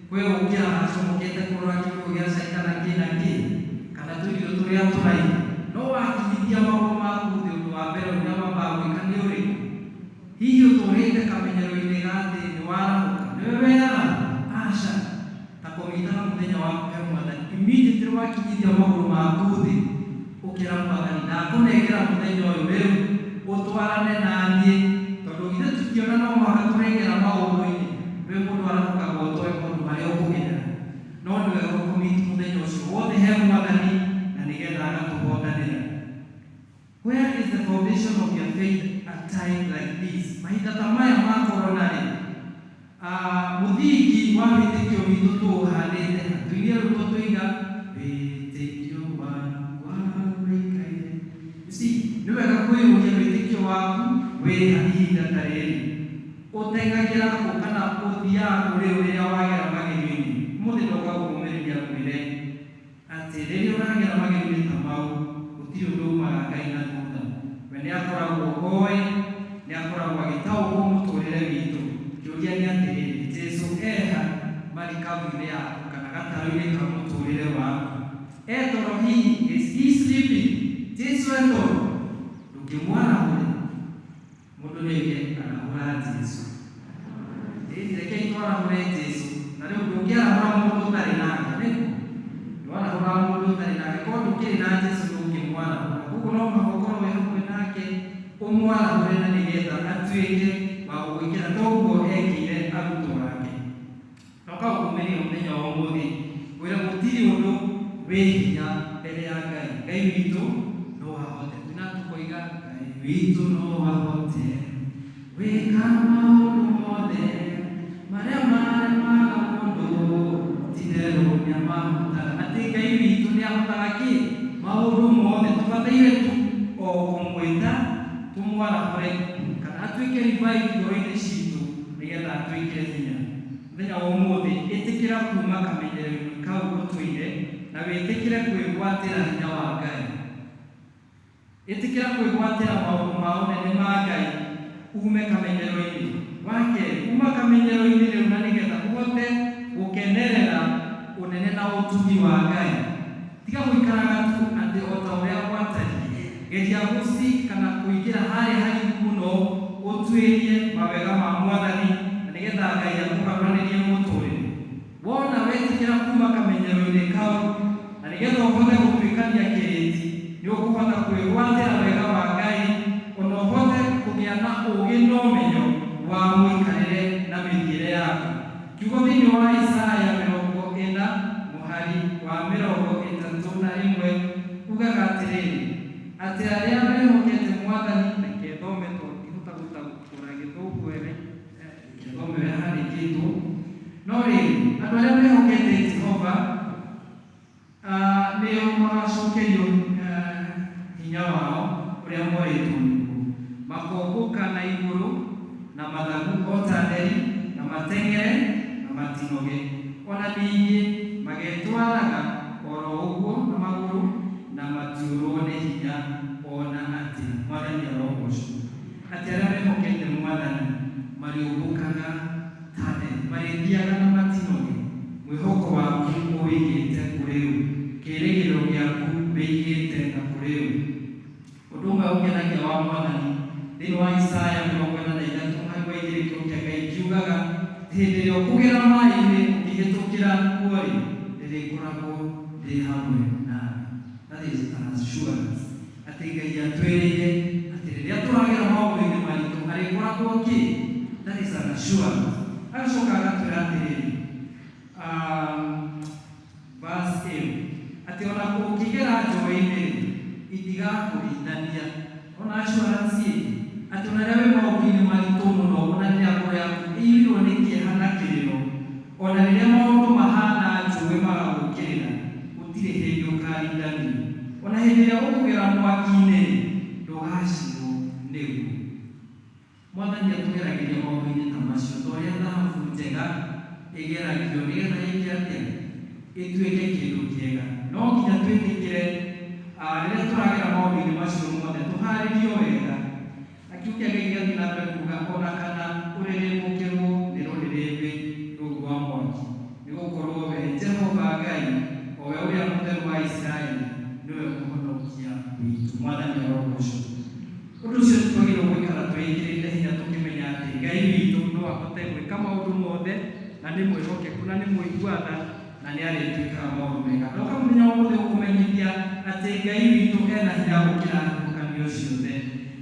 kwĩ ũkĩra acomokete kũrora kiugo gĩa caikana kĩna kĩ kana tũirio tũrĩa tũraiga. No wakinyithia maũndũ maku thĩ, ũndũ wa mbere ũrĩa wambaga gwĩka nĩ ũrĩkũ? Hihi ũtũrĩte kamenyero-inĩ ga thĩ nĩ warahũka, nĩwe weyara? Aca, ta kũmĩtaga mũthenya waku he Mwathani. Immediately wakinyithia maũndũ maku thĩ, ũkĩra Mwathani ndakũnengera mũthenya ũyũ, rĩu ũtwarane na niĩ, tondũ githĩ tũtiona no mũhaka tũrengera maũndũ-inĩ. Wĩ mũndũ arahũkaga ũtoĩ maũndũ marĩa ũkũgerera, no nĩ wega ũkũmiti mũthenya ũcio wothe he Mwathani, na nĩgetha agatũhotanĩra. Where is the foundation of your faith at time like this? Mahinda ta maya ma corona-rĩ, mũthingi wa wĩtĩkio witũ tũũhandĩte ha? Tuirie rwĩmbo tũiga wĩtĩkio wakwa wĩikaire. Nĩ wega kwĩyũria wĩtĩkio waku wĩha ihinda ta rĩrĩ. Ũtengagĩra kũ kana ũthiaga kũrĩ ũrĩa wagera magerio-inĩ? Ũmũthĩ ndoka gũkũmĩrĩria mwĩre atĩ rĩrĩa ũragera magerio-inĩ ta mau, gũtirĩ ũndũ umaga Ngai na thutha. We nĩ akoragwo oĩ, nĩ akoragwo agĩtaũkwo mũtũrĩre witũ. Kĩũria nĩ atĩrĩrĩ, Jesũ eha marikabu-inĩ yaku kana gatarũ-inĩ ka mũtũrĩre waku? Etoro hihi, is he sleeping? Jesũ etoro, ndũngĩmwarahũre. Mũndũ nĩoige arahũra Jesũ. Rekei twarahũre Jesũ. Na rĩu ndũngĩarahũra mũndũ ũtarĩ nake, nĩguo? Nĩwarahũra mũndũ ũtarĩ nake, korwo ndũkĩrĩ na Jesũ ndũngĩmwarahũra. Koguo no mũhaka ũkorwo wĩ hakuhĩ nake, ũmwarahũre na nĩgetha atuĩke wa gũgwĩkĩra ta ũguo ekĩire arutwo ake. Ndoka gũkũmĩria mũthenya wa ũmũthĩ, ngwĩre gũtirĩ ũndũ wĩ hinya mbere ya Ngai. Ngai witũ no ahote. Twĩna tũkoiga Ngai witũ no ahote gwĩka maũndũ mothe marĩa maremaga mũndũ, ti-itherũ nĩamahotaga. Atĩ Ngai witũ nĩahotaga kĩ? Maũndũ mothe. Tũbataire tu o kũmwĩta, tũmwarahũre kana atuĩke revive ngoro-inĩ citũ, nĩgetha atuĩke hinya. Mũthenya wa ũmũthĩ, ĩtĩkĩra kuma kamenyero-inĩ kau ũtũire na wĩtĩkĩre kwĩgwatĩra hinya wa Ngai. Ĩtĩkĩra kwĩgwatĩra maũndũ ma ũnene ma Ngai ume kamenyero-inĩ. Wa kerĩ, uma kamenyero-inĩ rĩu na nĩgetha ũhote gũkenerera ũnene na ũtugi wa Ngai. Tiga gũikaraga tu atĩ o ta ũrĩa gwatariĩ, geria gũci kana kũingĩra harĩa haraihu mũno ũtuĩrie mawega ma Mwathani, na nĩgetha Ngai akũgarũranĩrie mũtũrĩre. Wona wetĩkĩra kuma kamenyero-inĩ kau na nĩgetha ũhote gũtuĩkania kĩrĩti, nĩ ũkũhota kwĩgwatĩra wega wa Ngai, ona ũhote kũgĩa na ũũgĩ na ũmenyo wa mũikarĩre na mĩthiĩre yaku. Kiugo thĩinĩ wa Isaya 40 mũhari wa 31 ugaga atĩrĩrĩ, atĩ arĩa mehokete Mwathani, reke thome tondũ ndihota gũtaũkĩra Gĩthũngũ wega, gĩthome wega handĩkĩtwo. No rĩrĩ, andũ arĩa mehokete Jehova nĩo magacokerio hinya wao ũrĩa moĩtwo nĩguo. Makombũka na igũrũ na mathagu o ta nderi, na mateng'ere na matinoge. Ona ningĩ magetwaraga oro ũguo na magũrũ na matiũrwo nĩ hinya ona atĩa. Mwathani arogocwo. Atĩ arĩa mehokete Mwathani mariũmbũkaga tane marĩthiaga na matinoge mwĩhoko waku ũwĩigĩte kũrĩ ũ kĩĩrĩgĩrĩro gĩaku wĩigĩte na kũrĩ ũ. Ũndũ ũmwe ũkenagia wa Mwathani thĩinĩ wa Isaya 43:2 kĩa Ngai kiugaga hĩndĩ ĩrĩa ũkũgera maaĩ-inĩ ũkĩhĩtũkĩra kuo-rĩ ndĩrĩkoragwo ndĩ hamwe nawe. That is an assurance atĩ Ngai atwĩrĩire atĩ rĩrĩa tũragera maũndũ-inĩ maritũ arĩkoragwo kĩ. That is an assurance. Agacoka agatwĩra atĩrĩrĩ verse 8 atĩ ona ũkĩgera njũĩ-inĩ itigakũrindania. Ona assurance ĩngĩ atĩ ona rĩrĩa wĩ maũndũ-inĩ maritũ mũno ona rĩrĩa ngoro yaku ĩiyũirwo nĩ kĩeha na kĩrĩro ona rĩrĩa maũndũ mahana njũĩ magagũkĩrĩra gũtirĩ hĩndĩ ũkarindanio. Ona hĩndĩ ĩrĩa ũkũgera mwaki-inĩ ndũgacinwo nĩguo. Mwathani atũgeragĩria maũndũ-inĩ ta macio ta ũrĩa thahabu njega ĩgeragio nĩgetha ĩtuĩke kĩndũ kĩega. No nginya twĩtĩkĩre rĩrĩa tũragera maũndũ-inĩ macio mothe tũharĩrio wega. Na kiugo kĩa Ngai gĩgathiĩ na mbere kuuga ona kana ũrĩrĩmbũkĩrwo nĩ rũrĩrĩmbĩ rũu rwa mwaki, nĩgũkorwo we Jehova Ngai o we ũrĩa mũtheru wa Isiraeli nĩwe mũhonokia witũ. Mwathani arogocwo. Ũndũ ũcio twagĩrĩirwo gũikara twĩkĩrĩte hinya tũkĩmenya atĩ Ngai witũ no ahote gwĩka maũndũ mothe na nĩ mwĩhokeku na nĩ mũigua-tha na nĩ arĩtwĩkaga maũndũ mega. Ndoka mũthenya wa ũmũthĩ gũkũmenyithia atĩ Ngai witũ ena hinya gũkĩra thũkanio ciothe.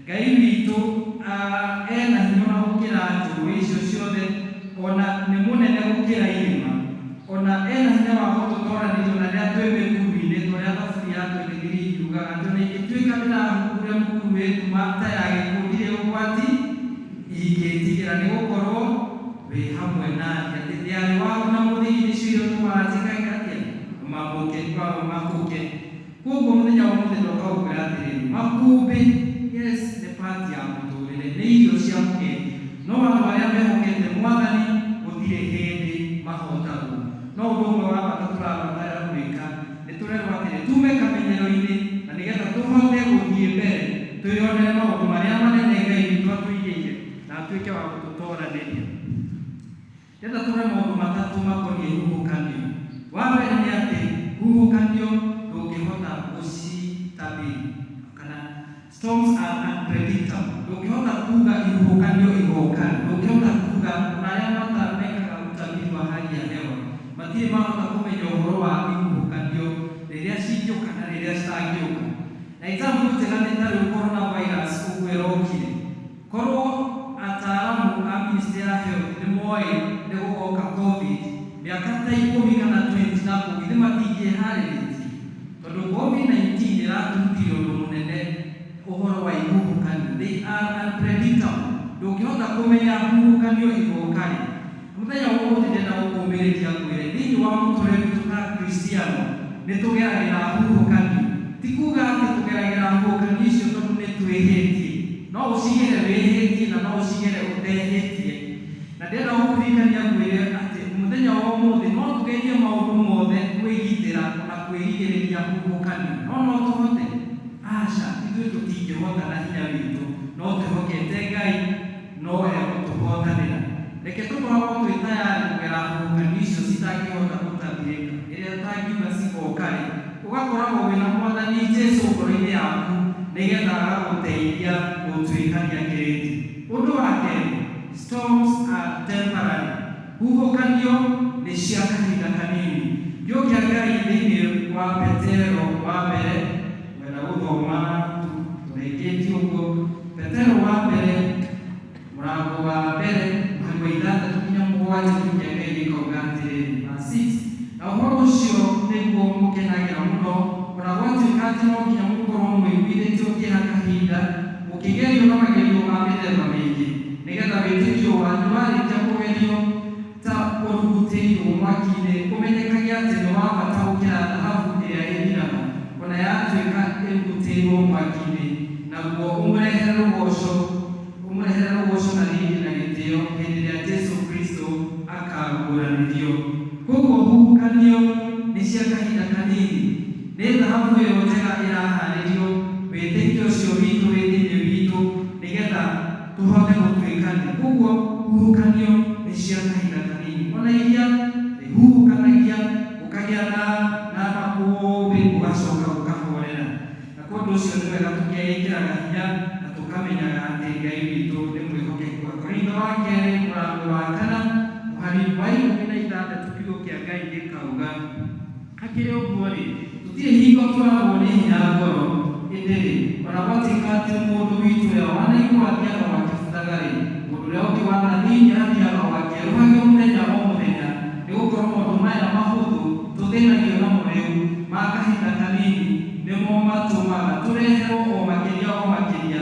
Ngai witũ ena hinya ona gũkĩra njũĩ icio ciothe, ona nĩ mũnene gũkĩra irĩma, ona ena hinya wa gũtũtwaranĩria ona rĩrĩa twĩ mĩkuru-inĩ ta ũrĩa thaburia ya 23 yugaga atĩ ona ingĩtuĩka ndĩrahungura mũkuru wĩkuma ta ya gĩkundi gĩa ũgwati ingĩĩtigĩra nĩ gũkorwo wĩ hamwe naniĩ. Atĩ thĩarĩ wao na mũthigiri icio tũmanjĩkaga atĩa makũke. Koguo mũthenya wa ũmũthĩ ndoka gũkwĩra atĩrĩrĩ makũmbĩ yes nĩ part ya mũtũrĩre, nĩ irio cia mũgendi, no andũ arĩa mehokete Mwathani gũtirĩ hĩndĩ mahotagwo. No ũndũ ũmwe wa bata tũrabatara gwĩka nĩ tũrerwo atĩrĩ tume kamenyero-inĩ na nĩgetha tũhote gũthiĩ mbere twĩonere maũndũ marĩa manene Ngai witũ atũigĩire na atuĩke wa gũtũtwaranĩria. Nĩgetha tũre maũndũ matatũ makoniĩ huhũkanio. Wa mbere nĩ atĩ huhũkanio ndũngĩhota gũcitabĩri kana storms are unpredictable. Ndũngĩhota kuuga ihuhũkanio igoka, ndũngĩhota kuuga ona arĩa mekaga utabiri wa hali ya hewa matirĩ mahota kũmenya ũhoro wa ihuhũkanio rĩrĩa cingĩũka na rĩrĩa citangĩũka. Na example njega nĩ ta rĩu coronavirus ũguo ĩrokire, korwo ataaramu a ministry ya health nĩ moĩ nĩ gũgoka covid mĩaka ta 10 kana 20 na gũgithĩ matingĩharĩrĩtie, tondũ covid-19 ĩratutire ũndũ mũnene ũhoro wa ihuhũkanio. They are unpredictable. Ndũngĩhota kũmenya huhũkanio igoka-rĩ. Mũthenya wa ũmũthĩ ndĩrenda gũkũũmĩrĩria ngwĩre thĩinĩ wa mũtũrĩre witũ ta Kristiano nĩ tũgeragĩra huhũkanio. Ti kuuga atĩ tũgeragĩra huhũkanio icio tondũ nĩ twĩhĩtie, no ũcigere wĩhĩtie na no ũcigere ũtehĩtie. Na ndĩrenda gũkũririkania ngwĩre atĩ mũthenya wa ũmũthĩ no tũgerie maũndũ mothe kwĩgitĩra na kwĩrigĩrĩria huhũkanio, no tũhote? Aca, ithuĩ tũtingĩhota na hinya witũ, no twĩhokete Ngai no egũtũhotanĩra. Reke tũkoragwo twĩ tayari kũgera huhũkanio icio citangĩhota gũtabĩrĩka. Rĩrĩa tangiuga cigoka-rĩ ũgakoragwo wĩna Mwathani Jesũ ngoro-inĩ yaku nĩgetha agagũteithia gũtuĩkania kĩrĩti. Ũndũ wa kerĩ, storms are temporary. Huhũkanio nĩ cia kahinda kanini. Kiugo kĩa Ngai thĩinĩ wa Petero wa mbere wenda gũthoma tũrĩkĩtie ũguo. Petero wa mbere mũrango wa mbere mũhari wa 6-7 kiugo kĩa Ngai gĩkauga atĩrĩrĩ verse 6, na ũhoro ũcio nĩguo mũkenagĩra mũno ona gwatuĩka atĩ no nginya mũkorwo mwĩiguithĩtio kĩeha kahinda mũkĩgerio na magerio ma mĩthemba mĩingĩ, nĩgetha wĩtĩkio wanyu warĩkia kũgerio ta ũrugutĩirwo mwaki-inĩ ũmenyekage atĩ nĩ wa bata gũkĩra thahabu ĩrĩa ĩthiraga ona yatuĩka ĩrugutĩirwo mwaki-inĩ, naguo ũmũrehere ũboco na riri na gĩtĩo hĩndĩ ĩrĩa Jesũ Kristo akaguũranĩrio. Koguo huhũkanio nĩ cia kahinda kanini, nĩ thahabu ĩyo njega ĩraharĩrio wĩtĩkio ũcio witũ wĩ thĩinĩ witũ nĩgetha tũhote gũtuĩkania. Koguo huhukanio nĩ cia kahinda kanini. Ona iria ihuhũkanagia ũkagĩa na makũmbĩ ũgacoka ũkahorera. Na kũndũ ũcio nĩ wega tũkeĩkĩraga hinya na tũkamenyaga atĩ Ngai witũ nĩ mwĩhokeku. Korintho wa kerĩ mũrango wa 4 mũhari wa 16 kiugo kĩa Ngai gĩkauga, hakĩrĩ ũguo-rĩ, tũtirĩ hingo tũragwo nĩ hinya ngoro, ĩndĩ ona gwatuĩka atĩ mũndũ witũ ũrĩa wanaigua athiaga wakĩbuthaga-rĩ, mũndũ ũrĩa ũngĩ wanathiĩ athiaga wakĩerũhagia mũthenya o mũthenya, nĩgũkorwo maũndũ maya mahũthũ tũthĩnagio namo rĩu ma kahinda kanini nĩmo matũmaga tũreherwo o makĩria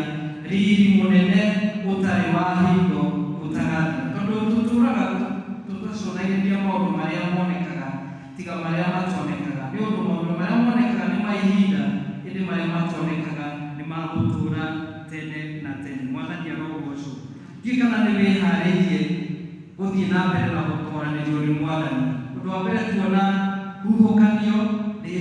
riri mũnene ũtarĩ wa hingo ũtagathira. Tondũ tũtũũraga tũtacũthagĩrĩria maũndũ marĩa monekaga tiga marĩa matonekaga, nĩ ũndũ maũndũ marĩa monekaga nĩ ma ihinda, ĩndĩ marĩa matonekaga nĩ ma gũtũũra tene na tene. Mwathani arogocwo. Ndiũĩ kana nĩ wĩharĩirie gũthiĩ na mbere na gũtwaranĩrio nĩ Mwathani. Ũndũ wa mbere tuona huhũkanio nĩ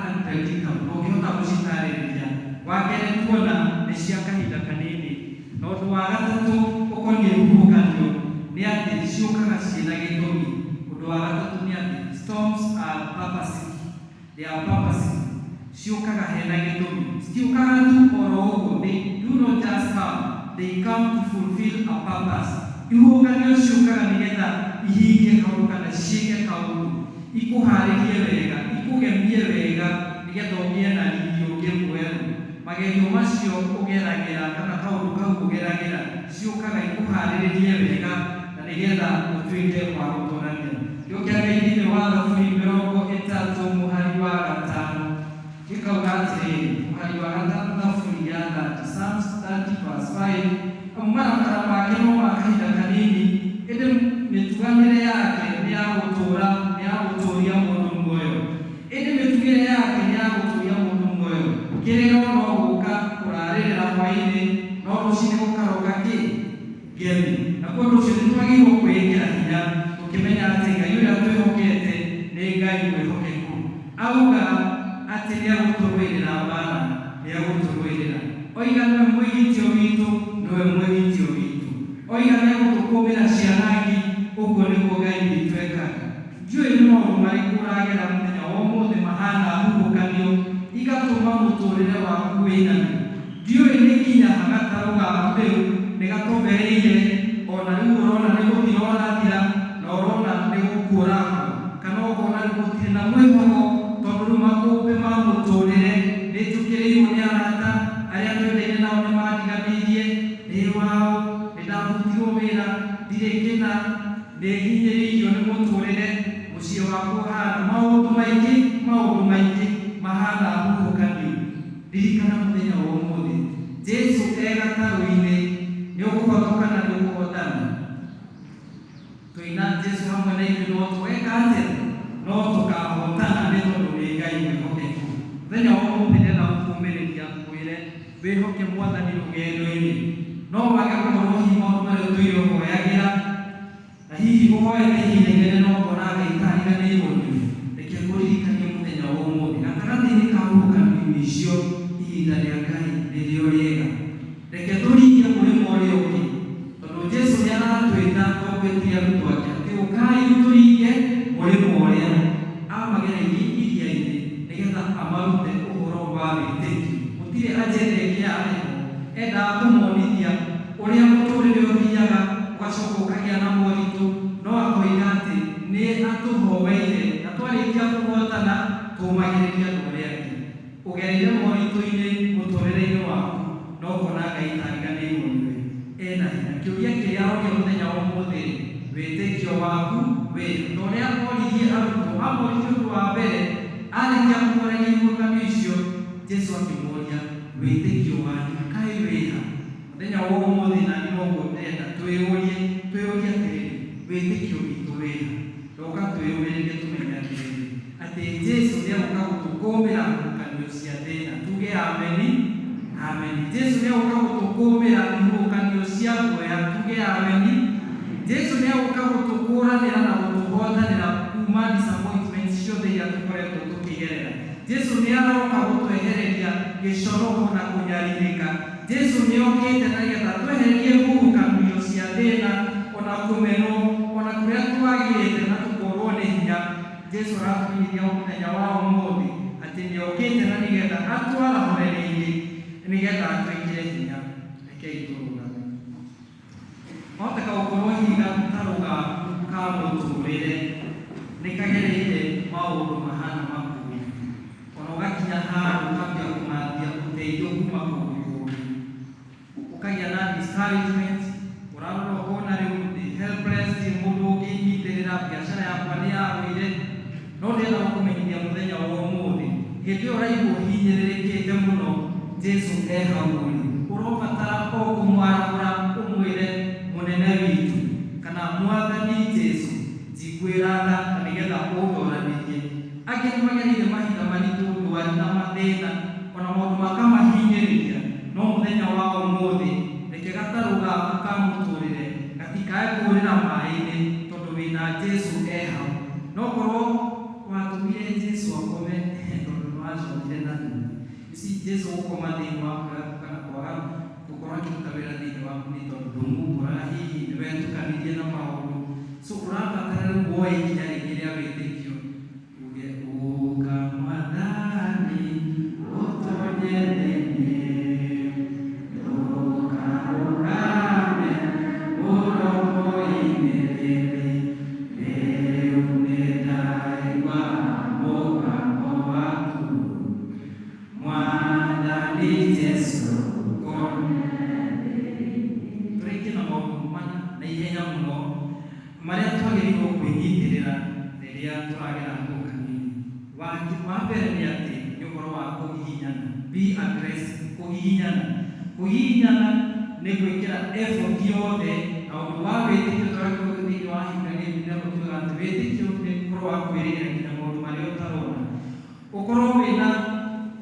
unpredictable, ndũngĩhota gũcitarĩrĩria. Wa kerĩ tuona nĩ cia kahinda kanini. Na ũndũ wa gatatũ ũkoniĩ huhũkanio nĩ atĩ ciũkaga ciĩna gĩtũmi. Ũndũ wa gatatũ nĩ atĩ storms are purposive. They are purposive. Ciũkaga hena gĩtũmi. Citiũkaga tu oro ũguo. They do not just come. They come to fulfill a purpose. Ihuhũkanio ciũkaga nĩgetha ihingie kaũndũ kana ciĩke kaũndũ, ikũharĩrie wega, ikũgemie wega, nĩgetha ũgĩe na riri ũngĩ mwerũ. Magerio macio ũgeragĩra kana kaũndũ kau ũgeragĩra ciũkaga ikũharĩrĩrie wega na nĩgetha ũtuĩke wa gũtũũrania. Kĩo kĩa Ngai thĩinĩ wa Zaburi 30 mũhari wa 5 gĩkauga atĩrĩrĩ, mũhari wa 5 Zaburi ya 30, Psalms 30:5, marakara make no ma kahinda kanini, ĩndĩ mĩtuganĩre yake nĩ ya gũtũũra, nĩ ya gũtũũria mũndũ muoyo. Ĩndĩ mĩtugĩre yake nĩ ya gũtũũria mũndũ muoyo. Kĩrĩro no gũka kũrarĩrĩra hwaĩ-inĩ, no rũciinĩ gũkaroka ngemi. Na kũndũ ũcio nĩ twagĩrĩirwo kwĩĩkĩra hinya tũkĩmenya atĩ Ngai ũrĩa twĩhokete nĩ Ngai mwĩhokeku. Auga atĩ nĩ egũtũrũĩrĩra mbara, nĩ egũtũrũĩrĩra. Oiga nĩwe mwĩgitio witũ, nĩwe mwĩgitio witũ. Oiga nĩ egũtũkũũmĩra cianangi, ũguo nĩguo Ngai witũ ekaga. Ndiũĩ nĩ maũndũ marĩkũ ũragera mũthenya wa ũmũthĩ mahana huhũkanio igatũma mũtũũrĩre waku wĩiname. Ndiũĩ nĩ nginya gatarũ gaku rĩu nĩ gatobereire, ona rĩu ũrona nĩ gũthira ũrathira na ũrona nĩ gũkũũragwo, kana ũkona nĩ gũtirĩ na mwĩhoko, tondũ rĩu makũmbĩ ma mũtũũrĩre nĩ tũkĩrĩirwo nĩ arata arĩa twendaine nao nĩ mandiganĩirie, nĩ wao, nĩ ndarutirwo wĩra, ndirĩ kĩna, nĩ hinyĩrĩirio nĩ mũtũũrĩre, mũciĩ wakwa ũhana maũndũ maingĩ mahana huhũkanio. Ririkana mũthenya wa ũmũthĩ, Jesũ e gatarũ-inĩ, nĩ ũkũhotoka na nĩ ũkũhotana. Tũina Jesũ hamwe na ithuĩ no tweka atĩa? No tũkahotana nĩ tondũ nĩ Ngai mwĩhokeku. Mũthenya wa ũmũthĩ ndĩrenda gũkũũmĩrĩria ngwĩre wĩhoke Mwathani rũgendo-inĩ. No wage gũkorwo hihi maũndũ marĩa ũtũire ũhoyagĩra, na hihi ũhoete ihinda inene no ũkona Ngai kariganĩirwo nĩ. Reke ngũririkanie mũthenya wa ũmũthĩ, gatagatĩ-inĩ ka huhũkanio icio ihinda rĩa Ngai nĩrĩo rĩega. Reke tũringe mũrĩmo ũrĩa ũngĩ, tondũ Jesũ nĩ aratwĩta twambĩtie arutwo ake atĩ ũkai tũringe mũrĩmo ũrĩa, amagereirie iria-inĩ nĩgetha amarute ũhoro wa wĩtĩkio. Gũtirĩ ajenda ĩngĩ yarĩho, endaga kũmonithia ũrĩa mũtũũrĩre ũthiaga ũgacoka ũkagĩa na moritũ, no akoiga atĩ nĩ atũhoeire na twarĩkia kũhotana tũmagĩrĩria andũ arĩa angĩ. Ũgereire moritũ-inĩ mũtũũrĩre-inĩ waku, no ũkona Ngai kariganĩirwo nĩwe, ena hinya. Kĩũria kĩrĩa aroria mũthenya wa ũmũthĩ, wĩtĩkio waku wĩha. Ta ũrĩa amoririe arutwo, amoririe ũndũ wa mbere, arĩkia kũmũragia ihuhũkanio icio, Jesũ akĩmoria wĩtĩkio wanyu kaĩ wĩha. Mũthenya wa ũmũthĩ na niĩ noguo ndĩrenda twĩyũrie atĩrĩrĩ, wĩtĩkio witũ wĩha. Ndoka twĩyũmĩrĩrie tũmenye atĩrĩrĩ, atĩ Jesũ nĩ egũka gũtũkũũmĩra ihuhũkanio cia thĩna. Tuge ameni, ameni. Jesũ nĩ egũka gũtũkũũmĩra ihuhũkanio cia guoya. Tuge ameni. Jesũ nĩ egũka gũtũkũũranĩra na gũtũhotanĩra kuma disappointments ciothe iria tũkoretwo tũkĩgerera. Jesũ nĩ aroka gũtwehereria gĩconoko na kũnyarirĩka. Jesũ nĩ okĩte na nĩgetha twehererie huhũkanio cia thĩna, ona kũmenwo ona kũrĩa twagĩte na tũkorwo nĩ hinya Jesũ aratũmenyithia mũthenya wa ũmũthĩ atĩ nĩ okĩte na nĩgetha atwara mũrere-inĩ nĩgetha atwĩkĩre hinya. Rekei tũrũgame. Wahoteka gũkorwo hihi gatarũ gaku ka mũtũrĩre nĩ kagereire maũndũ mahana makũrũ, ona ũgakinya handũ ũkambia kũmathia ũteithio kuma kũndũ ũkagĩa na discouragement, ũrarora ũkona rĩu ndĩ helpless, ndĩ mũndũ ũngĩnyitĩrĩra, biacara yakwa nĩ yagũire. No ndĩrenda gũkũmenyithia mũthenya wa ũmũthĩ, hĩndĩ ĩyo ũraigua ũhinyĩrĩrĩkĩte mũno, Jesũ e hau ũrĩ. Ũrobatara o kũmwarahũra ũmwĩre mũnene witũ kana Mwathani Jesũ, njiguĩra tha na nĩgetha ũndoranĩrie. Angĩ nĩ magereire mahinda maritũ, ndwari na mathĩna, ona maũndũ makamahinyĩrĩria. No mũthenya wa ũmũthĩ, reke gatarũ gaku ka mũtũrĩre gatikae kũũrĩra maĩ-inĩ, tondũ wĩna Jesũ e hau. No korwo watũmire Jesũ akome tondũ nĩ wacokire na thutha. Ici Jesũ gũkoma thĩinĩ waku kana kwaga gũkorwo akĩruta wĩra thĩinĩ waku nĩ tondũ ndũmumbũraga, hihi nĩ wetũkanirie na maũndũ. So ũrabatara rĩu woe ikinya rĩngĩ rĩa wĩtĩkio, uge ũka Mwathani ũtonye thĩinĩ, ndũkarũgame ũromo-inĩ rĩrĩ, rĩu nĩ ndaigua mũgambo waku Mwathani Jesũ tũrĩkie na maũndũ mana na ihenya mũno marĩa twagĩrĩirwo kwĩnyitĩrĩra rĩrĩa tũragera hau kanini. Wa mbere nĩ atĩ nĩ ũhoro wa kũhihinyana, be aggressive, kũhihinyana. Kũhihinyana nĩ gwĩkĩra effort yothe na ũndũ wa wĩtĩkio tũrakiuga thĩinĩ wa ihinda rĩrĩ rĩa gũtuĩka atĩ wĩtĩkio nĩ ũhoro wa kwĩrĩgĩra nginya maũndũ marĩa ũtarona. Ũkorwo wĩna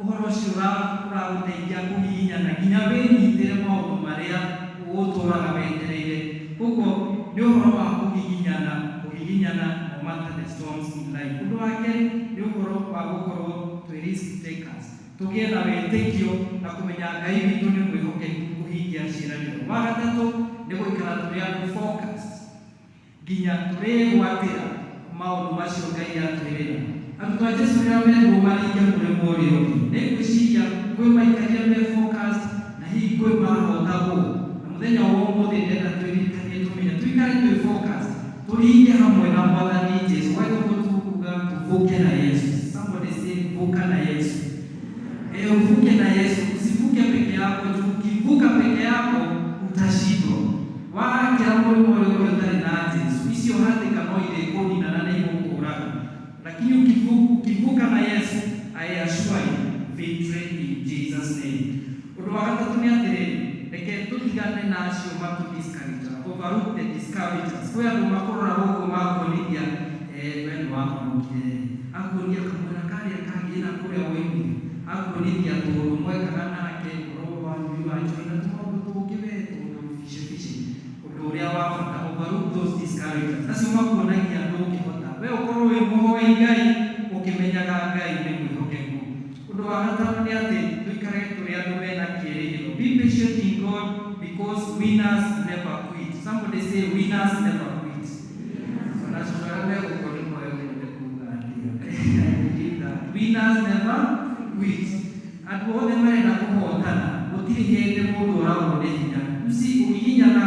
ũhoro ũcio ũragũteithia kũhihinyana nginya wĩnyitĩre maũndũ marĩa ũtũũraga wetereire. Koguo nĩ ũhoro wa kũhihinyana no matter the storms in life. Ũndũ wa kerĩ nĩ ũhoro wa gũkorwo twĩ risk takers, tũgĩe na wĩtĩkio na kũmenya Ngai witũ nĩ mwĩhokeku kũhingia ciĩranĩro. Wa gatatũ nĩ gũikara tũrĩ andũ focused, nginya tũrĩgwatĩra maũndũ macio Ngai atwĩrĩra. Arutwo a Jesũ rĩrĩa merwo maringe mũrĩmo ũrĩa ũngĩ, nĩ ngwĩciria kwĩ maikaria me focused na hihi kwĩ mahotagwo. Na mũthenya wa ũmũthĩ ndĩrenda twĩririkanie tũmenye tuikare twĩ focused, tũringe hamwe na Mwathani Jesũ. Waitũguo tukuga tuvuke na Yesu. Somebody say vuka na Yesu. Uvuke na Yesu, usivuke peke yako. Ukivuka peke yako utashindwa. Wakĩra mũrĩmo ũrĩa ũtarĩ na Jesũ, icio hatĩka no irĩkũninana na igũkũraga. Lakini ukivuka na Yesu, I assure you victory in Jesus name. Ũndũ wa gatatũ nĩ atĩrĩrĩ, reke tũtigane na acio matũ-discourage, overlook the discouragers. Kwĩ andũ makũrora gũkũ makuonithia wendo wakonokire, akuonia kamwena karĩa kangĩ na kũrĩa woimire, akuonithia tũũndũ mwekaga nake ũhoro wa nyui wa njoi na tũmaũndũ tũngĩ we tũũndũ bici. Ũndũ ũrĩa wa bata, overlook those discouragers. Acio makuonagia ndũngĩhota, we ũkorwo wĩ mũhoi Ngai ũkĩmenyaga Ngai nĩ mwĩhokeku. Ũndũ wa gatano nĩ atĩ tuikare tũrĩ andũ mena kĩĩrĩgĩrĩro. Be patient in God because winners never quit. Somebody say winners never quit. Winners never quit. Andũ othe marenda kũhotana, gũtirĩ hĩndĩ mũndũ ũragwo nĩ hinya. Ũhihinyana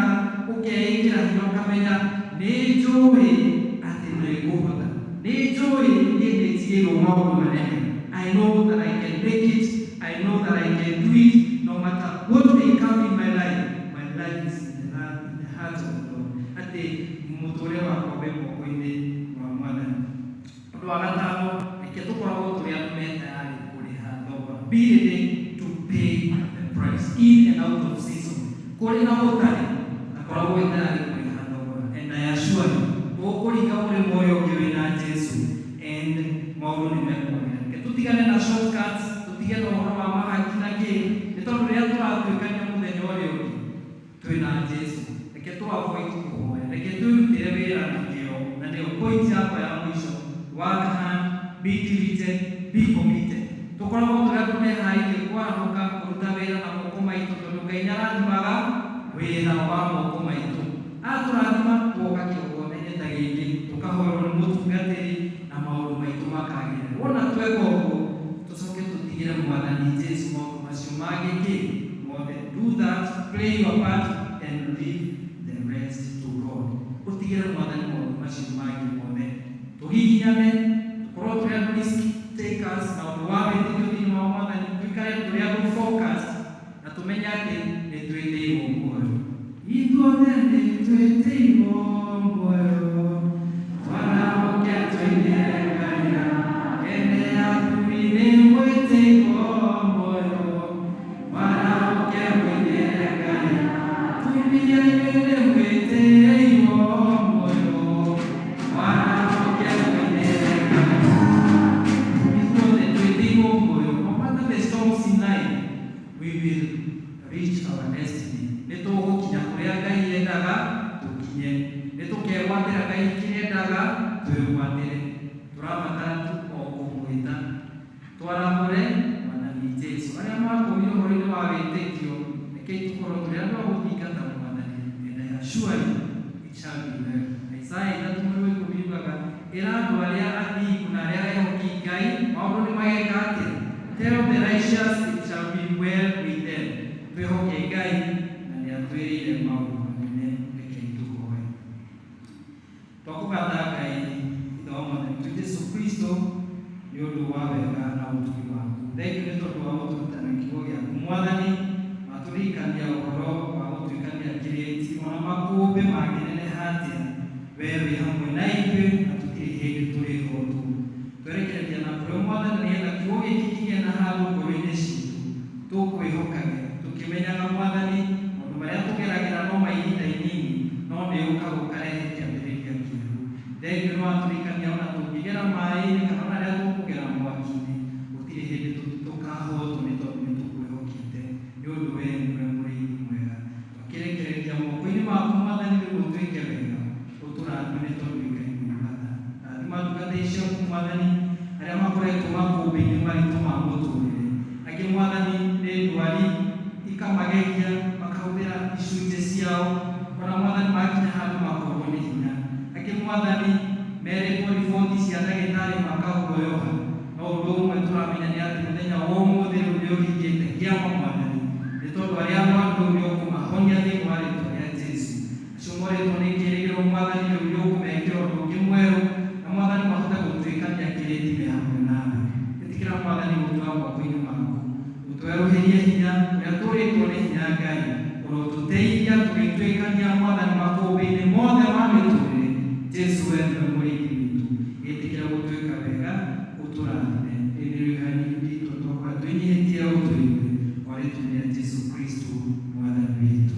ũkeĩkĩra hinya ũkamenya nĩ njũĩ atĩ nĩ ngũhota, nĩ njũĩ niĩ ndĩtigĩirwo maũndũ manene. I know that I can make it, I know that I can do it, no matter what may come in my life is in the heart of God. Atĩ mũtũũrĩre wakwa wĩ moko-inĩ wa Mwathani. Ũndũ wa gatano, reke tũkoragwo tũrĩ andũ me tayari kũrĩha thogora. Be ready to pay the price in and out of season. Kũrĩ na gũtarĩ, akoragwo wĩ tayari kũrĩha thogora. And I assure you, ũkũringa mũrĩmo ũyũ ũngĩ wĩna Jesũ and maũndũ nĩ mekũgĩra. Reke tũtigane na shortcuts, tũtige na ũhoro wa mahaki na kĩ, nĩ tondũ rĩrĩa tũratuĩkania mũthenya ũrĩa ũngĩ twĩna Jesũ. Reke tũ-avoid kũhoya, reke twĩrutĩre wĩra na kĩo, na nĩyo point yakwa ya mũico. Work hard, be diligent, be committed. Tũkoragwo tũrĩ andũ meharĩirie kwarahũka kũruta wĩra na moko maitũ, tondũ Ngai nĩarathimaga wĩra wa moko maitũ. atũrathima twoka kĩgongona-inĩ ta gĩkĩ tũkahorwo nĩ mũtungatĩri na maũndũ maitũ makagĩrĩra. Wona tweka ũguo tũcoke tũtigĩre Mwathani Jesũ maũndũ macio mangĩ mothe. Do that, play your part and leave the rest to God. Ũtigĩre Mwathani maũndũ macio mangĩ mothe. Tũhihinyane, tũkorwo tũrĩ andũ risk takers na ũndũ wa wĩtĩkio thĩinĩ wa Mwathani, tũikare tũrĩ andũ focused na tũmenye atĩ nĩ twĩtĩirwo muoyo. Ithuothe nĩ twĩtĩirwo muoyo, wanahoke tũinĩre Ngai, ene athuri nĩ mwĩtĩirwo muoyo, wanahoke mũinĩre Ngai, tumia inyuĩ nĩ mwĩtĩirwo muoyo, wanahoke mũinĩre Ngai. Ithuothe twĩtĩirwo muoyo, no matter the storms in life, we will reach our destiny. Nĩtũgũkinya kũrĩa Ngai endaga tũkinye, nĩtũkegwatĩra Ngai kĩrĩa endaga twĩgwatĩre. Tũrabatara tu o kũmwĩta, twaramũre Mwathani Jesũ. Arĩa makomire ũhoro-inĩ wa wĩtĩkio, rekei tũkorwo tũrĩ andũ a gũthingata Mwathani, and I assure you it shall be well. Isaya 3:10 yugaga, ĩra andũ arĩa athingu na arĩa ehoki Ngai maũndũ nĩmageka atĩa? Tell the righteous it shall be well with them. Twĩhoke Ngai na nĩatwĩrĩire maũndũ manene, rekei tũhoe. Twakũgatha Ngai Ithe wa Mwathani witũ Jesũ Kristo nĩ ũndũ wa wega na ũtugi waku. Thengiũ nĩ tondũ wa gũtũrutana kiugo gĩaku Mwathani, matũririkania ũhoro wa gũtuĩkania kĩrĩti ona makũmbĩ mangĩneneha atĩa, wee wĩ hamwe na ithuĩ na tũtirĩ hĩndĩ tũrĩhootwo. Twerekereria na kũrĩ Mwathani nĩgetha kiugo gĩkĩ kĩgĩe na handũ ngoro-inĩ citũ, tũkwĩhokaga tũkĩmenyaga Mwathani maũndũ marĩa tũgeragĩra no ma ihinda inini, no nĩũkaga ũkarehe kĩambĩrĩria kĩerũ. Thengiũ nĩ watũririkania ona tũngĩgera maaĩ-inĩ kana ona rĩrĩa tũkũgera mwaki-inĩ, gũtirĩ hĩndĩ tũkahootwo nĩ tondũ nĩtũkwĩhokete, nĩ ũndũ wee nĩwe mũrĩithi mwega. Twakĩrekereria moko-inĩ maku Mwathani nĩguo twĩke wega, ũtũrathime nĩ tondũ wĩ Ngai mwega. Rathima ndungata icio Mwathani arĩa makoretwo makũmbĩ-inĩ maritũ ma mũtũrĩre, angĩ Mwathani nĩ ndwari ikamageria makahũthĩra icunjĩ ciao, ona Mwathani makinya handũ makorwo nĩ hinya, angĩ Mwathani merĩtwo riboti cia ndagĩtarĩ makaguoyoha, no ũndũ ũmwe tũramenya nĩ atĩ mũthenya wa ũmũthĩ rĩu nĩ ũhingĩte kĩama Mwathani, nĩ tondũ arĩa arũaru rĩu nĩ ũkũmahonia thĩinĩ wa rĩĩtwa rĩa Jesũ. Acio moretwo nĩ kĩĩrĩgĩrĩro Mwathani rĩu nĩ ũkũmekĩra ũndũ ũngĩ mwerũ, na Mwathani mahote gũtuĩkania kĩrĩti me hamwe nawe. Ĩtĩkĩra Mwathani gũtũra moko-inĩ maku, ũtwerũhĩrie hinya ũrĩa tũrĩtwo nĩ hinya Ngai, ũrotũteithia tũgĩtuĩkania Mwathani makũmbĩ-inĩ mothe ma mĩtũrĩre. Jesũ wee nĩwe mũrĩithi witũ, ĩtĩkĩra gũtuĩka wega, ũtũrathime. Rĩrĩ nĩrĩo ihani ritũ twakorwo twĩnyihĩtie ũtũire kwa rĩĩtwa rĩa Jesũ Kristo Mwathani witũ.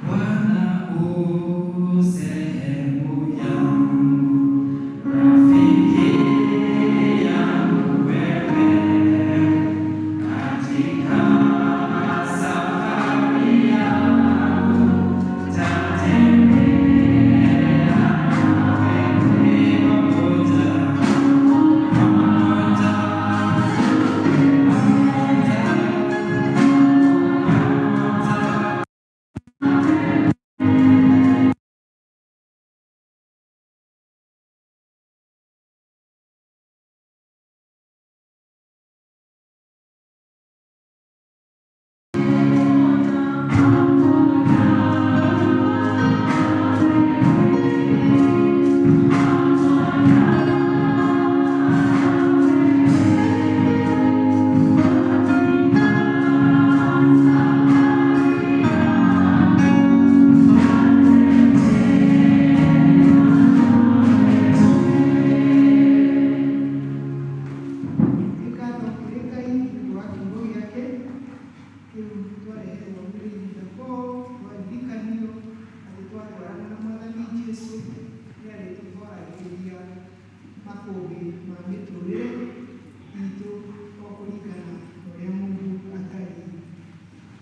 Bwana u sehemu yangu, rafiki yangu wewe, katika safari yangu tatembea nawe pamoja, pamoja,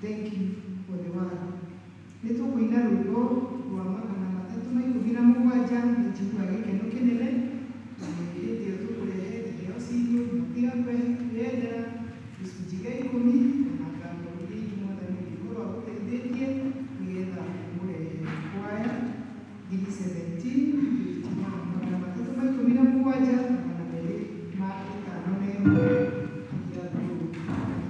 Thank you for the word. Nĩtũkũina rwĩmbo rwa magana matatũ ma ikũmi na mũgwanja na njiguaga gĩkeno kĩnene, na hĩndĩ ĩyo tũkũrehe iheo ciitũ mũtiga kwendera gĩcunjĩ gĩa ikũmi na ngano iria ingĩ Mwathani angĩkorwo agũteithĩtie nĩgetha mũrehe mũgwanja magana merĩ ma ĩtano na ĩmwe ithatũ ithatũ.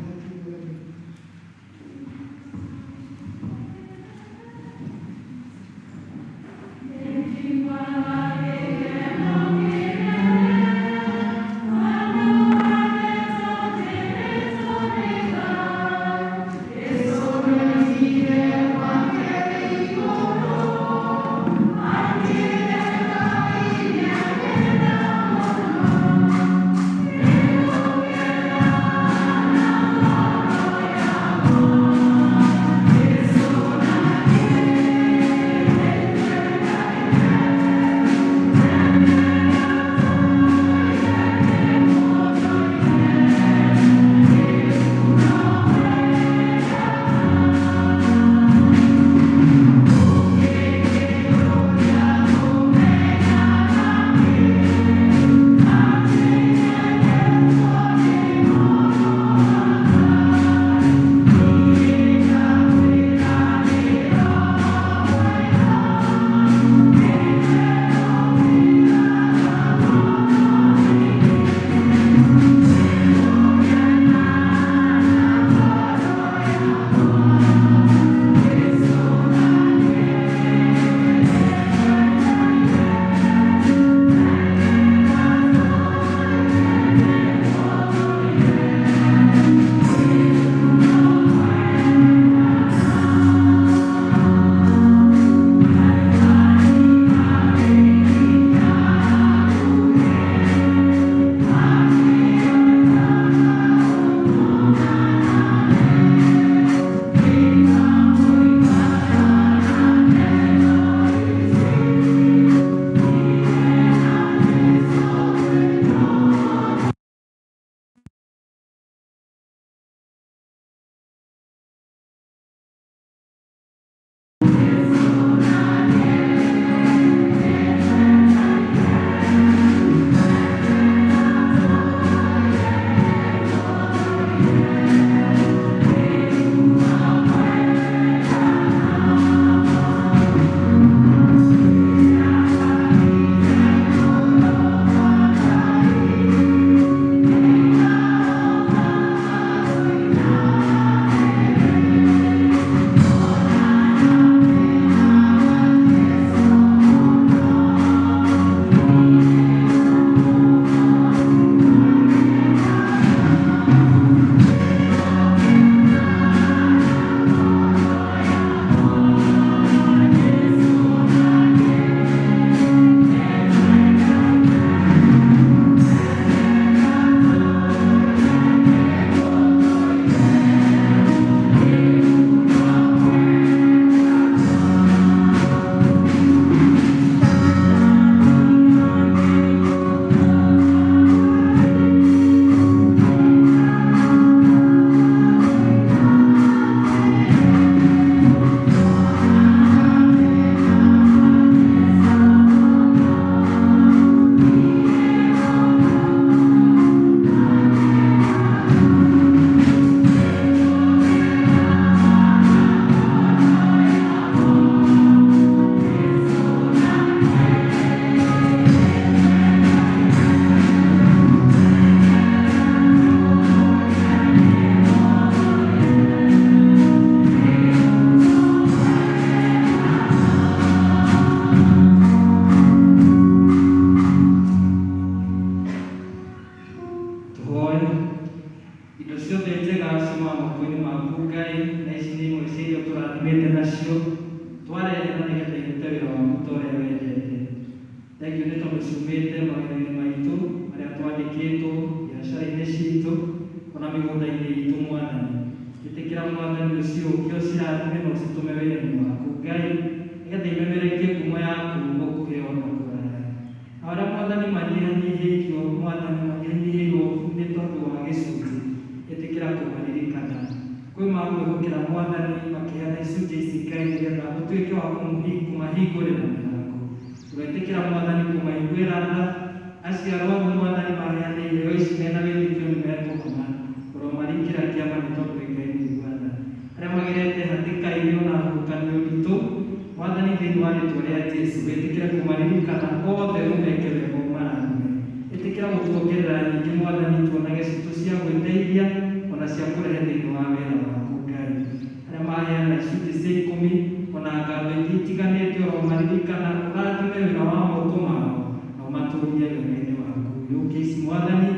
yũkĩci Mwathani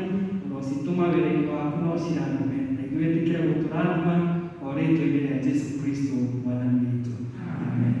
ũrocitũma wĩra-inĩ waku no cirathime na ithuĩ tĩkĩre gũtũrathima o rĩtwa-inĩ rĩa Jesũ Kristo Mwathani witũ. Amen.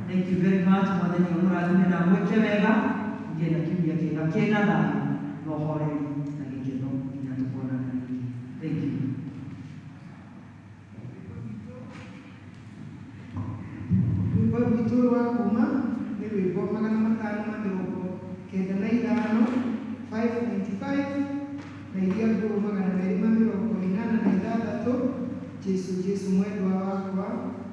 Thank you very much. Mwathani ũmũrathime na mwĩke wega ngĩe na kiumia kĩega kĩna thayũ na ũhoreri na gĩkeno nginya tũkonana rĩngĩ. Thank you. Rwĩmbo rwitũ rwa kuuma nĩ rwĩmbo 595 595 na iria ngũrũ 286 Jesu Jesu mwendwa wakwa